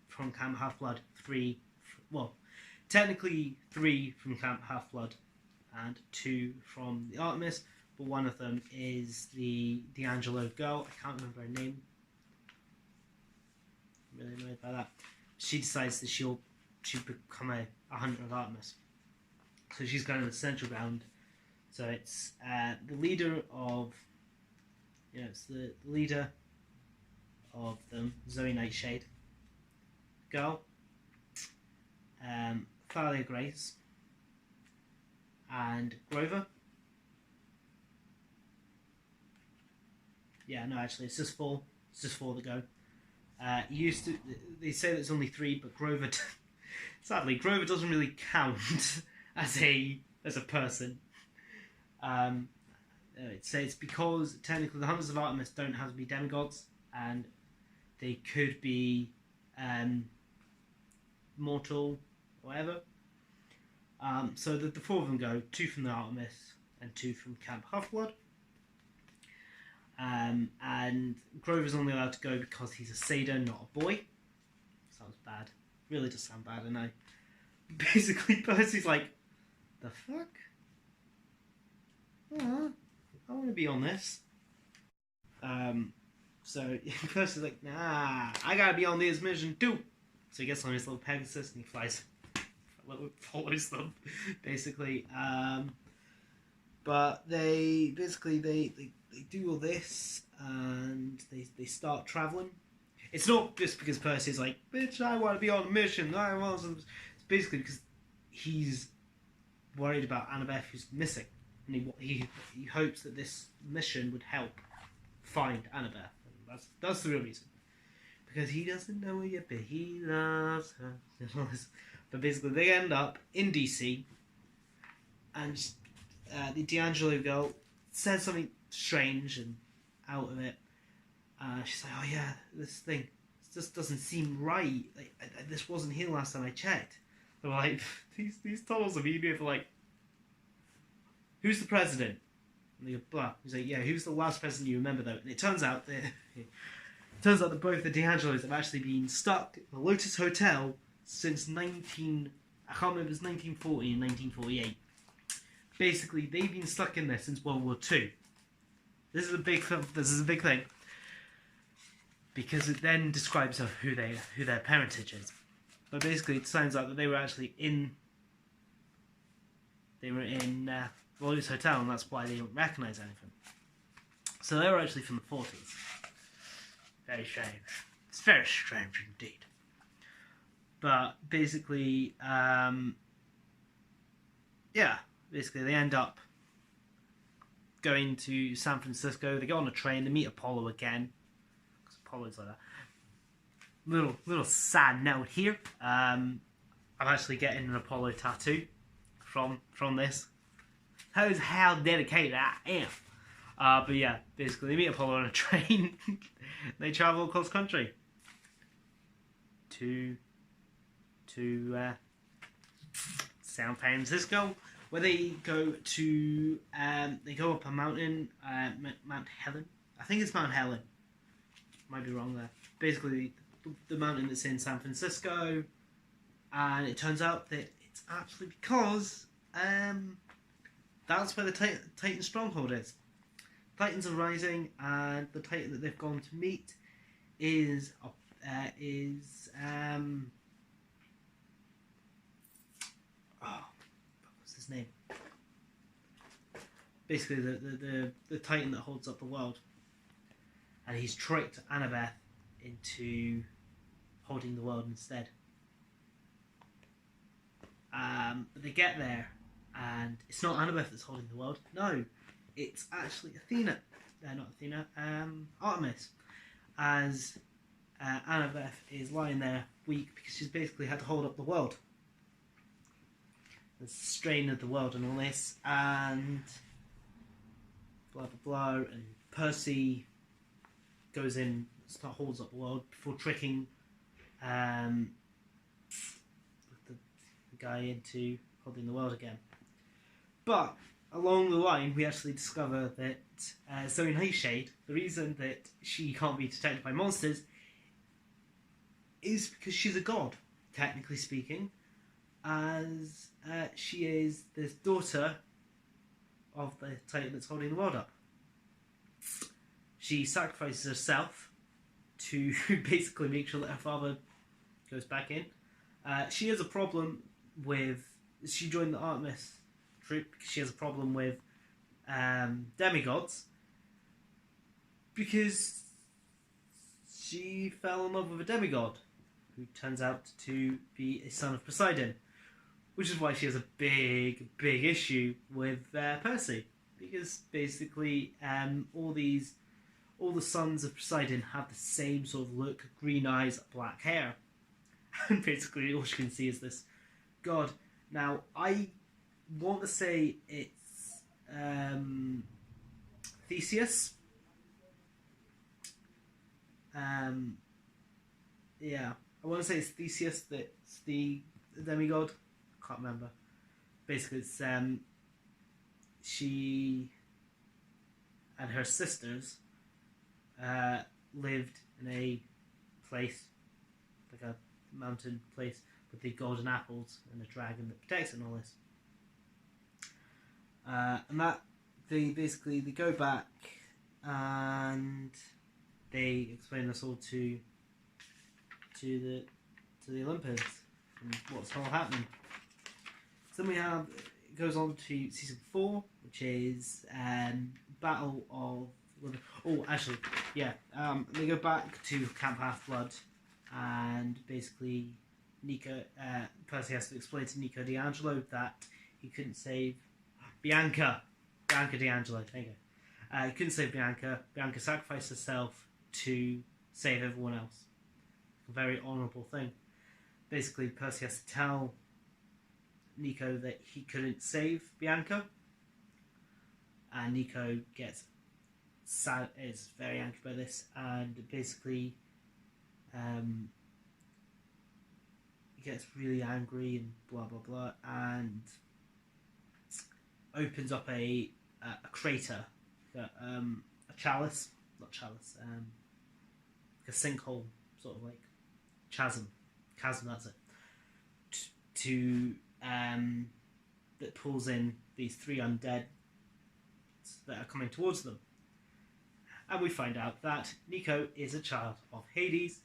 from Camp Half-Blood, technically 3 from Camp Half-Blood and 2 from the Artemis, but one of them is the D'Angelo girl. I can't remember her name. I'm really annoyed by that. She decides that she'll become a hunter of Artemis. So she's kind of the central ground. So it's the leader of, it's the leader of them, Zoe Nightshade, girl, Thalia Grace, and Grover. Yeah, no, actually, it's just 4. It's just 4 that go. They say there's only 3, but Grover, sadly, Grover doesn't really count as a person. It's because technically the Hunters of Artemis don't have to be demigods, and they could be mortal, whatever. So the 4 of them go, 2 from the Artemis and 2 from Camp Half-Blood. And Grover's only allowed to go because he's a satyr, not a boy. Sounds bad. Really does sound bad, I know. Basically, Percy's like, the fuck? Oh, I want to be on this. So Percy's like, nah, I gotta be on this mission too. So he gets on his little Pegasus and he flies, follows them, basically. But they do all this and they start traveling. It's not just because Percy's like, bitch, I want to be on a mission. It's basically because he's worried about Annabeth, who's missing, and he hopes that this mission would help find Annabeth. And that's the real reason, because he doesn't know her yet, but he loves her. But basically, they end up in DC, and the D'Angelo girl says something strange and out of it. She's like, oh yeah, this thing just doesn't seem right. Like, this wasn't here last time I checked. They were like, these tunnels have been here for like, who's the president? And they go, blah. He's like, yeah, who's the last president you remember though? And it turns out that both the D'Angelos have actually been stuck in the Lotus Hotel since I can't remember if it was 1940 and 1948. Basically, they've been stuck in there since World War II. This is a big thing, because it then describes who their parentage is. But basically, it turns out that they were actually in the Lotus Hotel, and that's why they don't recognise anything. So they were actually from the 40s. Very strange. It's very strange indeed. But basically, basically they end up going to San Francisco. They go on a train. They meet Apollo again, because Apollo's like that. Little sad note here. I'm actually getting an Apollo tattoo from this. How dedicated I am. But yeah, basically they meet Apollo on a train. They travel across country to San Francisco, where they go to they go up a mountain, Mount Helen. I think it's Mount Helen. Might be wrong there. Basically, the mountain that's in San Francisco, and it turns out that it's actually because that's where the Titan stronghold is. Titans are rising, and the Titan that they've gone to meet is what's his name? Basically, the Titan that holds up the world. and he's tricked Annabeth into holding the world instead. But they get there, and it's not Annabeth that's holding the world. No, it's actually Athena. Not Athena. Artemis. As Annabeth is lying there weak because she's basically had to hold up the world. The strain of the world and all this, and blah blah blah. And Percy goes in, holds up the world before tricking the guy into holding the world again. But along the line, we actually discover that Zoe Nightshade, the reason that she can't be detected by monsters is because she's a god, technically speaking, as she is the daughter of the titan that's holding the world up. She sacrifices herself to basically make sure that her father goes back in. She has a problem with... She joined the Artemis troop because she has a problem with demigods, because she fell in love with a demigod who turns out to be a son of Poseidon, which is why she has a big issue with Percy, because basically all the sons of Poseidon have the same sort of look: green eyes, black hair, and basically all she can see is this god. Now, I want to say it's Theseus. Yeah, I want to say it's Theseus that's the demigod. I can't remember. Basically, it's she and her sisters lived in a place, like a mountain place, with the golden apples and a dragon that protects it and all this. And that they go back and they explain this all to the Olympians and what's all happening. So then we have, it goes on to season 4, which is Battle of... Oh, actually, yeah. They go back to Camp Half-Blood, and basically Percy has to explain to Nico D'Angelo that he couldn't save Bianca D'Angelo, there you go. He couldn't save Bianca. Bianca sacrificed herself to save everyone else. A very honourable thing. Basically, Percy has to tell Nico that he couldn't save Bianca, and Nico gets sad, is very angry by this, and basically he gets really angry and blah blah blah, and opens up a crater, a chalice, not chalice, like a sinkhole, sort of like chasm, that's it, to that pulls in these 3 undead that are coming towards them. And we find out that Nico is a child of Hades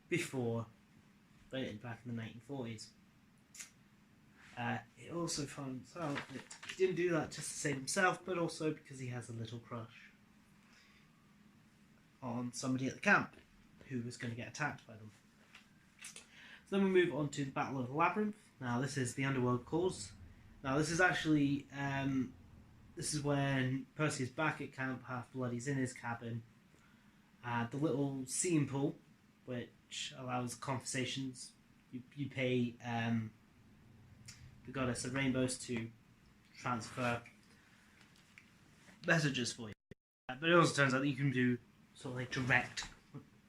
back in the 1940s. It also finds out that he didn't do that just to save himself, but also because he has a little crush on somebody at the camp who was going to get attacked by them. So then we move on to the Battle of the Labyrinth. Now this is the Underworld Cause. Now this is actually... this is when Percy is back at Camp Half-Blood. He's in his cabin. The little scene pool, which allows conversations. You pay the goddess of rainbows to transfer messages for you. But it also turns out that you can do sort of like direct...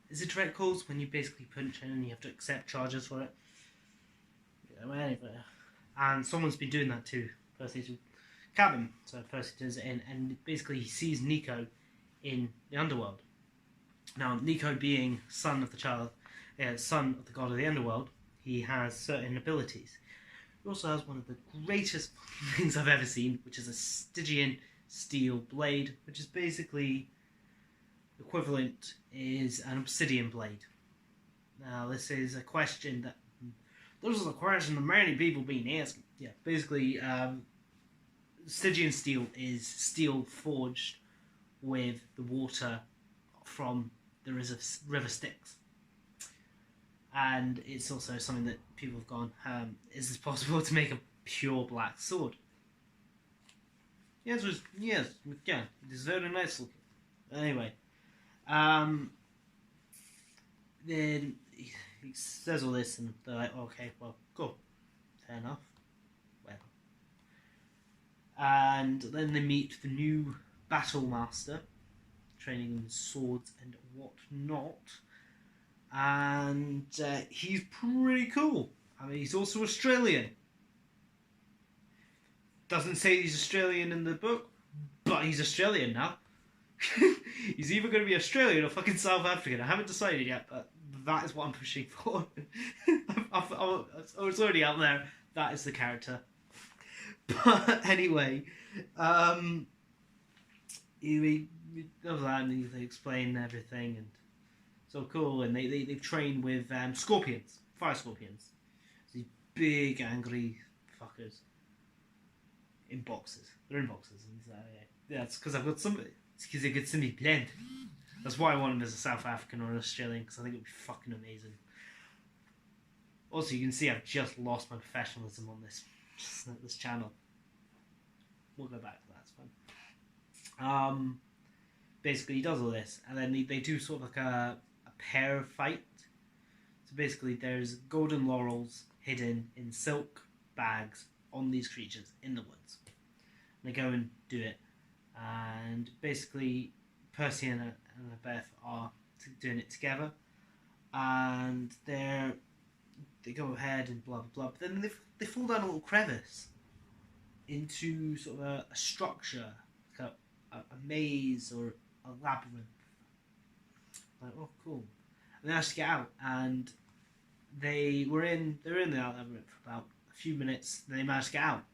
Is it direct calls? When you basically punch in and you have to accept charges for it? Yeah, anyway. And someone's been doing that to Percy's cabin. So Percy turns it in, and basically he sees Nico in the underworld. Now, Nico being son of the god of the underworld, he has certain abilities. He also has one of the greatest things I've ever seen, which is a Stygian steel blade, which is basically equivalent is an obsidian blade. Now, this is a question that many people been asking. Yeah, basically, Stygian steel is steel forged with the water from the river Styx. And it's also something that people have gone, is it possible to make a pure black sword? The answer is yes, yeah, it is very nice looking. Anyway, then he says all this, and they're like, okay, well, cool, fair enough, whatever. And then they meet the new battle master, training in swords and whatnot, and he's pretty cool. I mean, he's also Australian. Doesn't say he's Australian in the book, but he's Australian now. He's either going to be Australian or fucking South African. I haven't decided yet, but that is what I'm pushing for. It's already out there. That is the character. But anyway, he does that and they explain everything, and so cool. And they train with scorpions, fire scorpions. These big angry fuckers in boxes. They're in boxes. And he's like, yeah, it's because I've got somebody. It's because they could see me blend. That's why I want him as a South African or an Australian, because I think it would be fucking amazing. Also, you can see I've just lost my professionalism on this channel. We'll go back to that, it's fine. Basically, he does all this, and then they do sort of like a pair fight. So basically, there's golden laurels hidden in silk bags on these creatures in the woods. And they go and do it, and basically, Percy and Beth are doing it together, and they go ahead and blah blah blah. But then they fall down a little crevice into sort of a structure, like a maze or a labyrinth. Like, oh, cool. And they actually get out, and they're in the labyrinth for about a few minutes. And they manage to get out.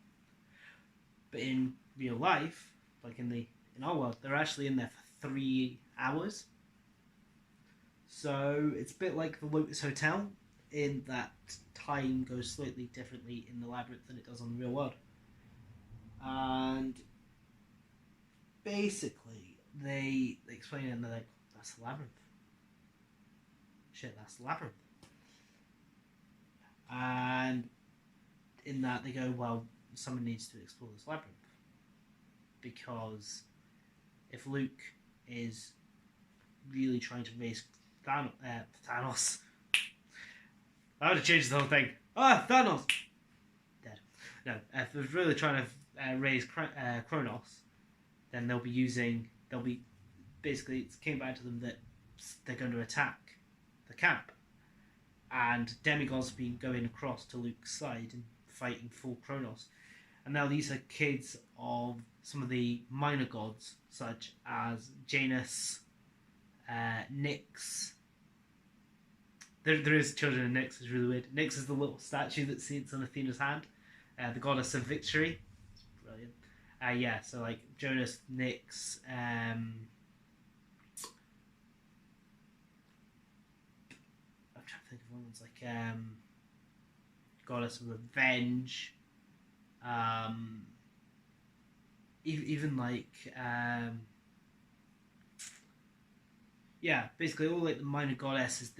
But in real life, like in our world, they're actually in there for 3 hours. So it's a bit like the Lotus Hotel, in that time goes slightly differently in the labyrinth than it does on the real world. And basically, they explain it, and they're like, that's the labyrinth. Shit, that's the labyrinth. And in that, they go, well, someone needs to explore this labyrinth. Because if Luke is really trying to raise Thanos, I would have changed the whole thing. Thanos! Dead. No, if they're really trying to raise Kronos, then basically, it came back to them that they're going to attack the camp. And demigods have been going across to Luke's side and fighting for Kronos. And now these are kids of some of the minor gods, such as Janus, Nyx. There is children of Nyx, it's really weird. Nyx is the little statue that sits on Athena's hand, the goddess of victory. It's brilliant. Yeah, so like Janus, Nyx, I'm trying to think of ones like goddess of revenge. Even like yeah, basically all like the minor gods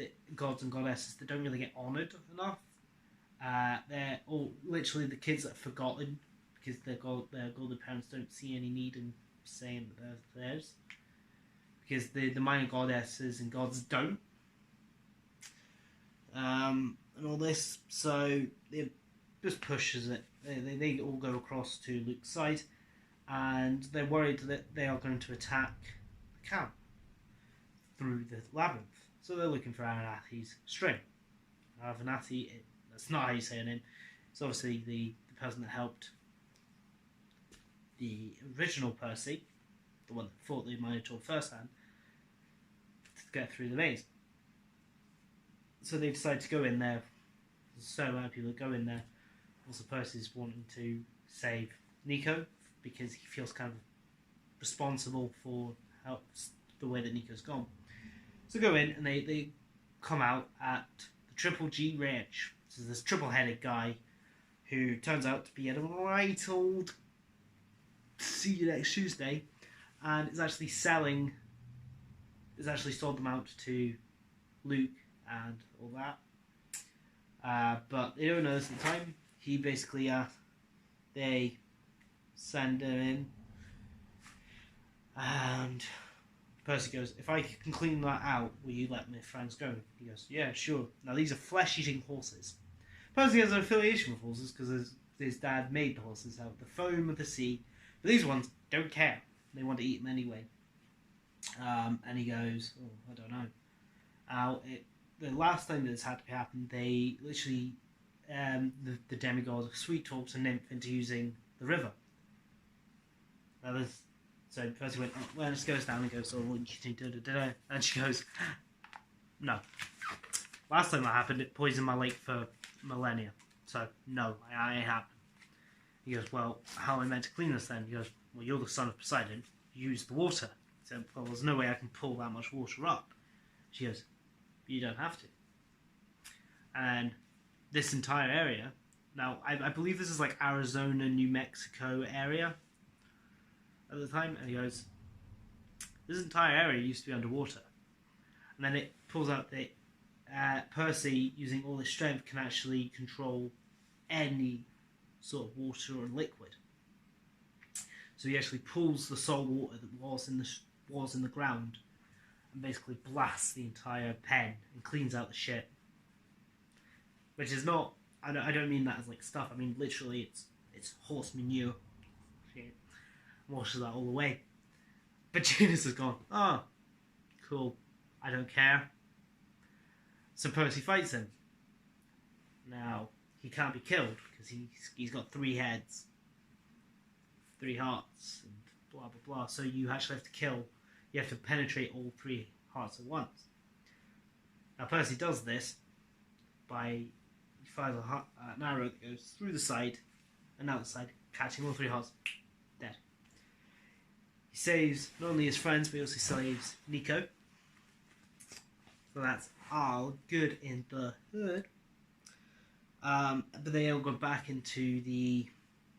and goddesses that don't really get honoured enough. They're all literally the kids that are forgotten because their golden parents don't see any need in saying that they're theirs, because the minor goddesses and gods don't. And all this, so it just pushes it. They all go across to Luke's side, and they're worried that they are going to attack the camp through the labyrinth. So they're looking for Avenathi's string. Avenatti, that's not how you say her name. It's obviously the person that helped the original Percy, the one that fought the Minotaur firsthand, to get through the maze. So they decide to go in there. There's so many people that go in there. Also, Percy's wanting to save Nico because he feels kind of responsible for the way that Nico's gone. So go in, and they come out at the Triple G Ranch. So this triple-headed guy who turns out to be a right old see you next Tuesday, and is actually selling has actually sold them out to Luke and all that. But they don't know this at the time. He basically, they send him in, and Percy goes, "If I can clean that out, will you let my friends go?" He goes, "Yeah, sure." Now these are flesh-eating horses. Percy has an affiliation with horses because his dad made the horses out of the foam of the sea. But these ones don't care. They want to eat them anyway. And he goes, "Oh, I don't know." Now, the last time this had to happen, they literally, the demigod sweet talked a nymph into using the river. So Percy went, "Oh, well, it goes down," and goes, "Oh, and she goes, "No. Last time that happened, it poisoned my lake for millennia. So, no, I ain't happened." He goes, "Well, how am I meant to clean this then?" He goes, "Well, you're the son of Poseidon. Use the water." He said, "Well, there's no way I can pull that much water up." She goes, "You don't have to." And this entire area, now, I believe this is like Arizona, New Mexico area at the time, and he goes, "This entire area used to be underwater." And then it pulls out that Percy, using all his strength, can actually control any sort of water or liquid. So he actually pulls the salt water that was in the ground and basically blasts the entire pen and cleans out the shit. Which is not, I don't mean that as like stuff. I mean literally it's horse manure. Shit. Washes that all away. But Janus has gone, "Oh, cool. I don't care." So Percy fights him. Now, he can't be killed because he's got 3 heads, 3 hearts, and blah blah blah. So you actually have to you have to penetrate all 3 hearts at once. Now Percy does this by, he fires an arrow that goes through the side and out the side, catching all 3 hearts, dead. He saves not only his friends, but he also saves Nico. So that's all good in the hood. But they all go back into the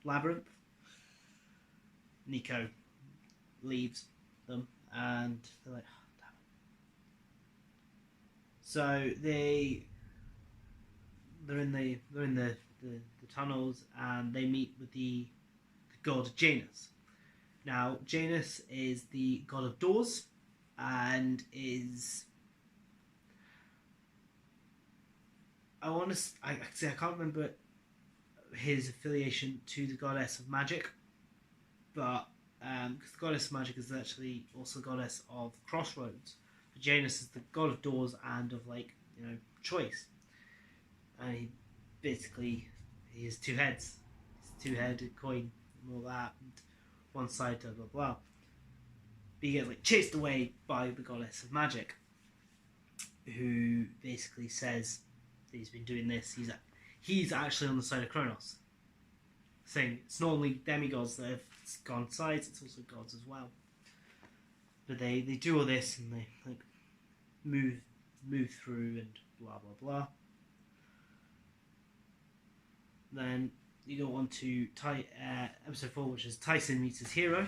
labyrinth. Nico leaves them, and they're like, "Oh, damn it." So they're in the tunnels, and they meet with the god Janus. Now, Janus is the god of doors, and is, I can't remember his affiliation to the goddess of magic, but because the goddess of magic is actually also the goddess of crossroads. But Janus is the god of doors and of, like, choice. And he has 2 heads. He's a 2-headed coin and all that, and one side, blah blah blah. But he gets chased away by the goddess of magic, who basically says that he's been doing this. He's actually on the side of Kronos, saying it's not only demigods that have gone sides, it's also gods as well. But they do all this, and they move through and blah blah blah. Then you go on to episode 4, which is Tyson meets his hero.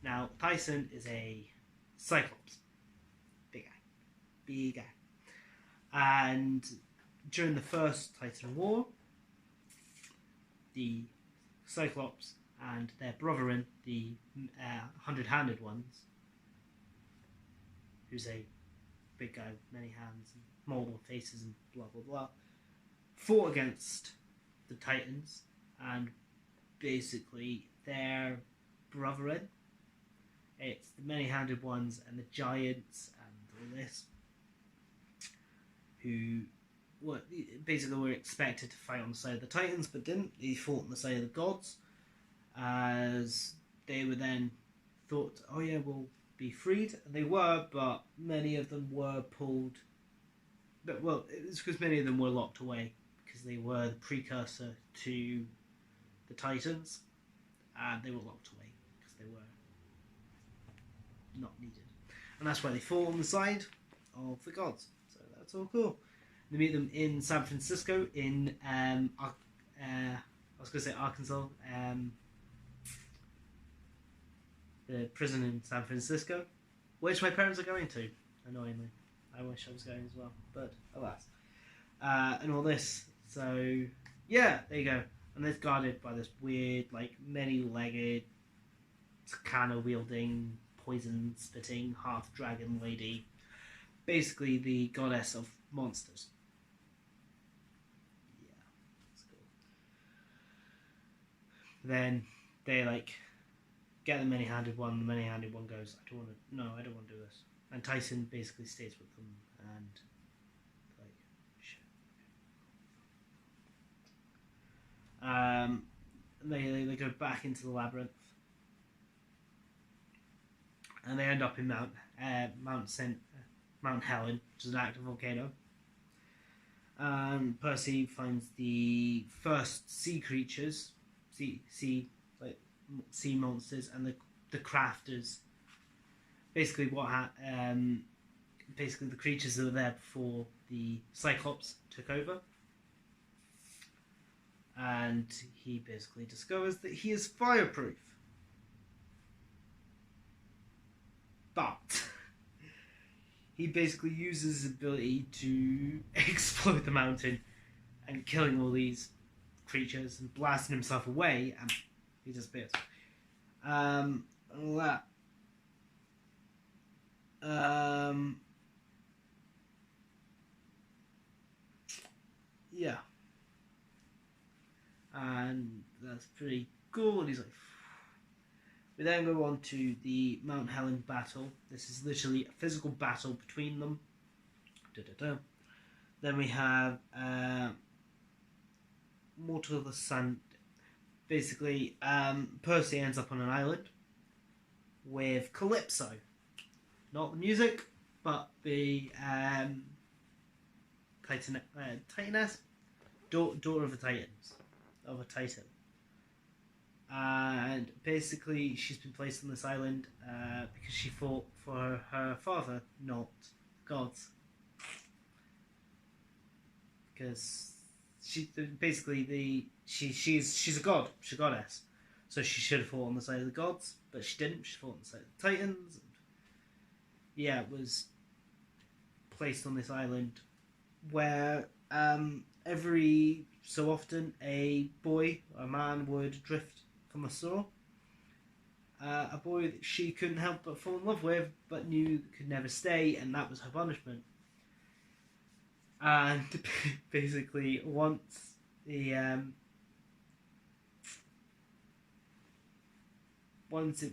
Now Tyson is a Cyclops, big guy, and during the first Titan War, the Cyclops and their brethren, the 100-handed ones, who's a big guy with many hands and multiple faces and blah blah blah, fought against the Titans, and basically their brethren, it's the many-handed ones and the giants and all this, who were expected to fight on the side of the Titans, but didn't. They fought on the side of the gods, as they were then thought, "Oh yeah, we'll be freed." And they were, but many of them were pulled. But it's because many of them were locked away, because they were the precursor to the Titans, and they were locked away because they were not needed. And that's why they fought on the side of the gods. So that's all cool. They meet them in San Francisco, in I was going to say Arkansas, the prison in San Francisco, which my parents are going to. annoyingly. I wish I was going as well, but alas. And all this. So, yeah, there you go. And it's guarded by this weird, like, many-legged, katana-wielding, poison-spitting, half-dragon lady. Basically the goddess of monsters. Yeah, that's cool. Then they, like, get the many-handed one. The many-handed one goes, I don't want to do this. And Tyson basically stays with them and, like, shit. They go back into the labyrinth, and they end up in Mount Helen, which is an active volcano. Percy finds the first sea creatures, sea monsters, and the crafters. Basically, basically the creatures that were there before the Cyclops took over. And he basically discovers that he is fireproof. But he basically uses his ability to explode the mountain and killing all these creatures and blasting himself away, and he disappears. And all that. Yeah. And that's pretty cool, and he's like... We then go on to the Mount Helen battle. This is literally a physical battle between them. Then we have Mortal of the Sun. Basically, Percy ends up on an island with Calypso. Not the music, but the Titaness? Daughter of the Titans. Of a Titan. And basically she's been placed on this island because she fought for her father, not gods. Because she's a god, she's a goddess. So she should have fought on the side of the gods, but she didn't. She fought on the side of the Titans. And yeah, it was placed on this island where every so often a man would drift from the shore. A boy that she couldn't help but fall in love with, but knew could never stay, and that was her punishment. And basically, once it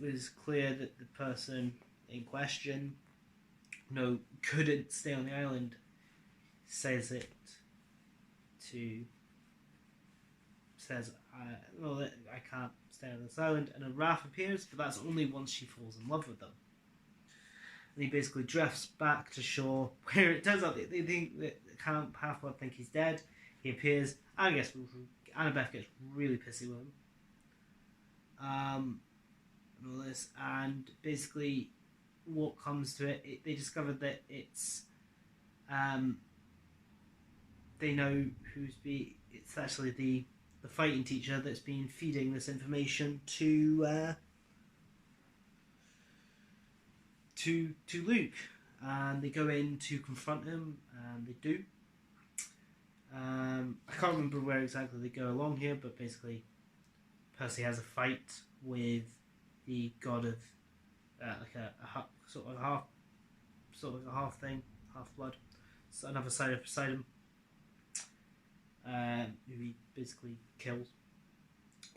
was clear that the person in question couldn't stay on the island, says I can't stay on this island, and a Wrath appears, but that's only once she falls in love with them. And he basically drifts back to shore, where it turns out they think that Half-Blood think he's dead. He appears, and I guess Annabeth gets really pissy with him. And all this, and basically what comes to it, they discovered that it's they know it's actually the fighting teacher that's been feeding this information to Luke, and they go in to confront him, and they do. I can't remember where exactly they go along here, but basically Percy has a fight with the god of sort of a half thing, Half-Blood, so another side of Poseidon, who he basically kills.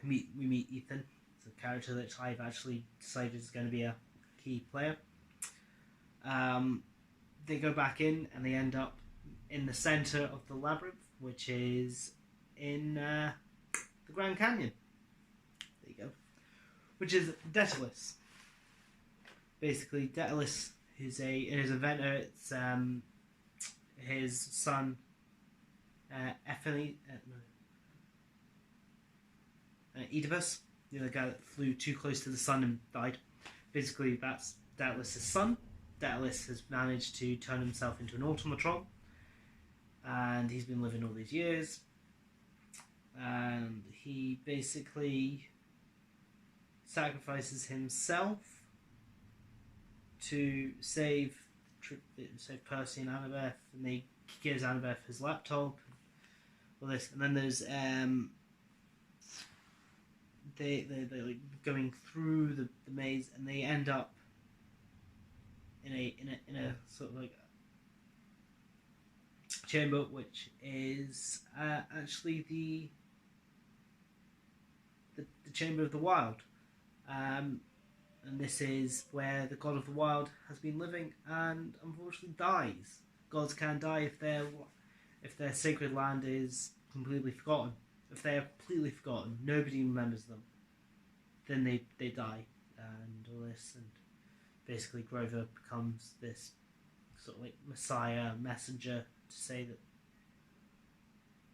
We meet Ethan. It's a character that I've actually decided is going to be a key player. They go back in, and they end up in the center of the labyrinth, which is in the Grand Canyon. There you go. Which is Daedalus. Basically, Daedalus is his inventor. It's his son, Oedipus, the guy that flew too close to the sun and died. Basically, that's Daedalus' son. Daedalus has managed to turn himself into an automatron, and he's been living all these years. And he basically sacrifices himself to save save Percy and Annabeth, and he gives Annabeth his laptop. All this, and then there's they're like going through the maze, and they end up in a sort of like chamber, which is actually the Chamber of the Wild, and this is where the God of the Wild has been living and unfortunately dies. Gods can die if their sacred land is completely forgotten. If they are completely forgotten, nobody remembers them, then they die, and all this, and basically Grover becomes this sort of like messiah messenger to say that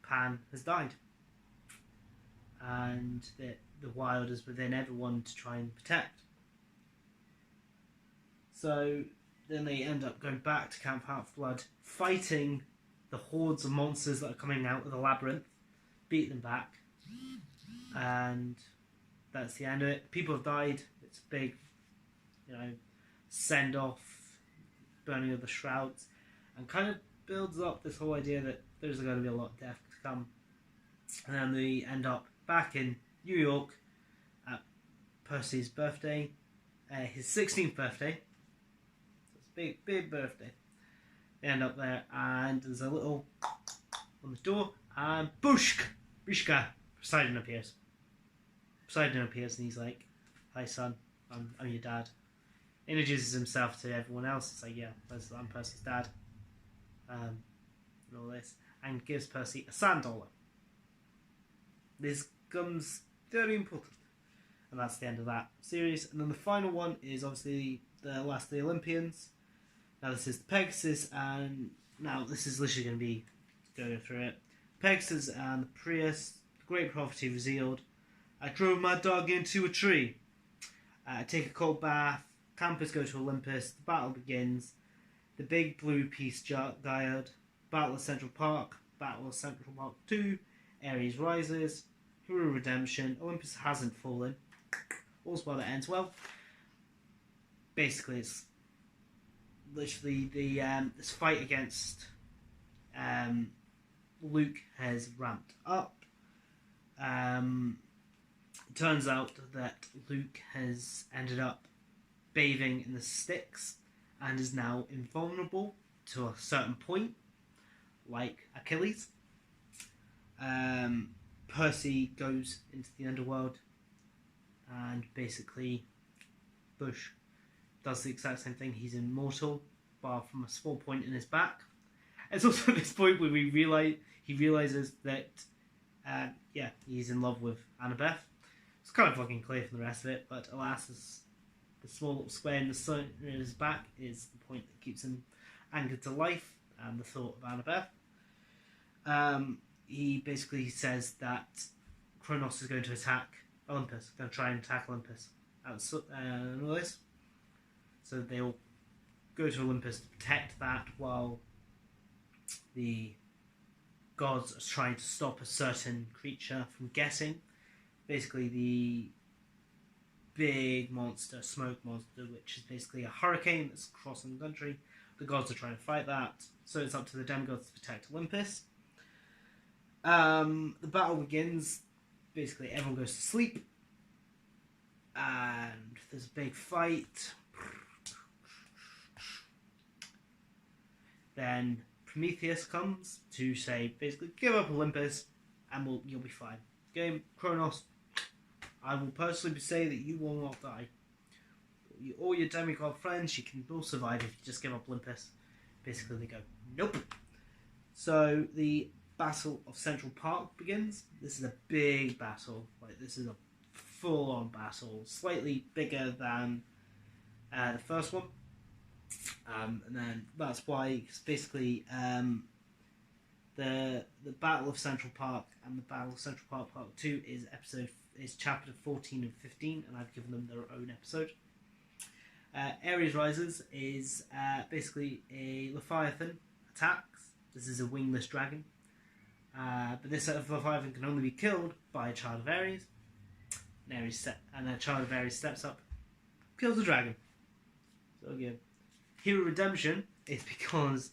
Pan has died, and that the wild is within everyone to try and protect. So then they end up going back to Camp Half-Blood, fighting the hordes of monsters that are coming out of the labyrinth, beat them back, and that's the end of it. People have died. It's a big, send off, burning of the shrouds, and kind of builds up this whole idea that there's going to be a lot of death to come. And then they end up back in New York at Percy's birthday, his 16th birthday. So it's a big birthday. They end up there, and there's a little on the door, and Bushka, Poseidon appears. Poseidon appears, and he's like, "Hi, son, I'm your dad." Introduces himself to everyone else. It's like, "Yeah, I'm Percy's dad," and all this, and gives Percy a sand dollar. This becomes very important, and that's the end of that series. And then the final one is obviously the Last of the Olympians. Now this is the Pegasus, and now this is literally going to be going through it. Pegasus and the Prius, the great prophecy revealed. I drove my dog into a tree. Take a cold bath. Campers go to Olympus. The battle begins. The big blue piece guard. Battle of Central Park. Battle of Central Park 2. Ares rises. Hero redemption. Olympus hasn't fallen. All's well that ends well. Basically, it's literally this fight against Luke has ramped up. It turns out that Luke has ended up bathing in the Styx and is now invulnerable to a certain point, like Achilles. Percy goes into the underworld, and basically Bush does the exact same thing. He's immortal, bar from a small point in his back. It's also at this point where he realizes that he's in love with Annabeth. It's kind of fucking clear from the rest of it, but alas, the small little square in his back is the point that keeps him anchored to life and the thought of Annabeth. He basically says that Kronos is going to attack Olympus, going to try and attack Olympus. And all this. So they all go to Olympus to protect that, while the gods are trying to stop a certain creature from getting. Basically the big monster, smoke monster, which is basically a hurricane that's crossing the country. The gods are trying to fight that, so it's up to the demigods to protect Olympus. The battle begins. Basically everyone goes to sleep, and there's a big fight. Then Prometheus comes to say, basically, give up Olympus and you'll be fine. Game, Kronos, I will personally say that you will not die. All your demigod friends, you can all survive if you just give up Olympus. Basically they go, nope. So the Battle of Central Park begins. This is a big battle. This is a full-on battle. Slightly bigger than the first one. And then that's why it's basically the Battle of Central Park and the Battle of Central Park Part 2 is chapter 14 and 15, and I've given them their own episode. Ares Rises is basically a Leviathan attacks. This is a wingless dragon. But this Leviathan can only be killed by a child of Ares. And a child of Ares steps up, kills the dragon. So again, Hero Redemption is because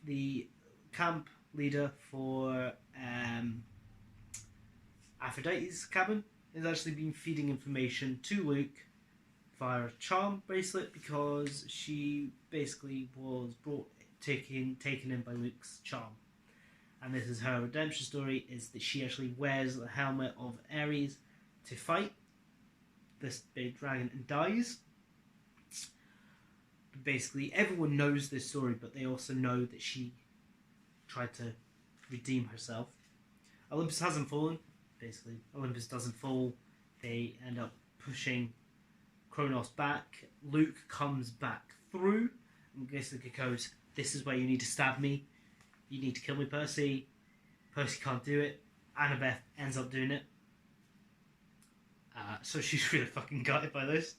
the camp leader for Aphrodite's cabin has actually been feeding information to Luke via a charm bracelet, because she basically was taken in by Luke's charm. And this is her redemption story, is that she actually wears the helmet of Ares to fight this big dragon and dies. Basically, everyone knows this story, but they also know that she tried to redeem herself. Olympus hasn't fallen. Basically, Olympus doesn't fall. They end up pushing Kronos back. Luke comes back through and basically goes, "This is where you need to stab me. You need to kill me, Percy." Percy can't do it. Annabeth ends up doing it. So she's really fucking gutted by this.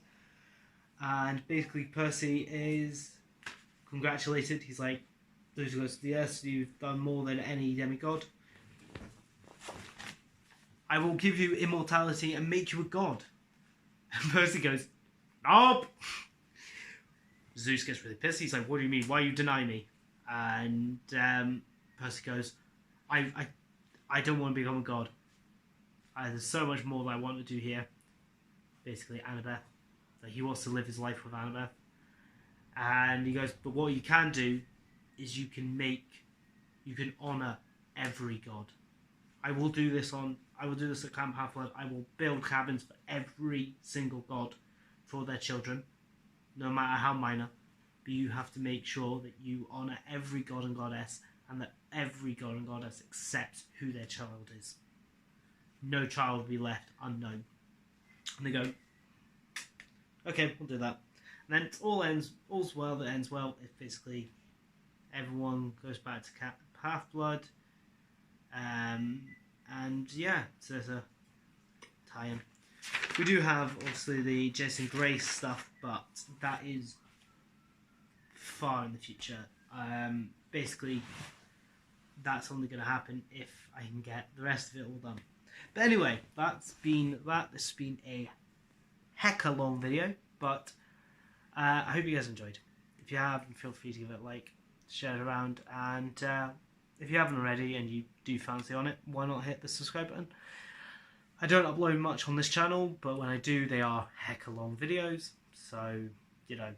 And basically Percy is congratulated. He's like, "Those who goes to the earth, you've done more than any demigod. I will give you immortality and make you a god." And Percy goes, "Nope." Zeus gets really pissed. He's like, "What do you mean? Why you deny me?" And Percy goes, I don't want to become a god. There's so much more that I want to do here." Basically, Annabeth. Like, he wants to live his life with Annabeth. And he goes, "But what you can do is you can honour every god. I will do this at Camp Half-Blood. I will build cabins for every single god for their children, no matter how minor. But you have to make sure that you honour every god and goddess, and that every god and goddess accepts who their child is. No child will be left unknown." And they go, "Okay, we'll do that." And then all's well that ends well. It's basically everyone goes back to Camp Half-Blood. And yeah, so there's a tie-in. We do have, obviously, the Jason Grace stuff, but that is far in the future. Basically, that's only going to happen if I can get the rest of it all done. But anyway, this has been a hecka long video, but I hope you guys enjoyed. If you have, feel free to give it a like, share it around, and if you haven't already and you do fancy on it, why not hit the subscribe button? I don't upload much on this channel, but when I do, they are hecka long videos, so, you know,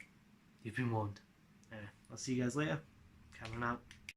you've been warned. Anyway, I'll see you guys later. Cameron out.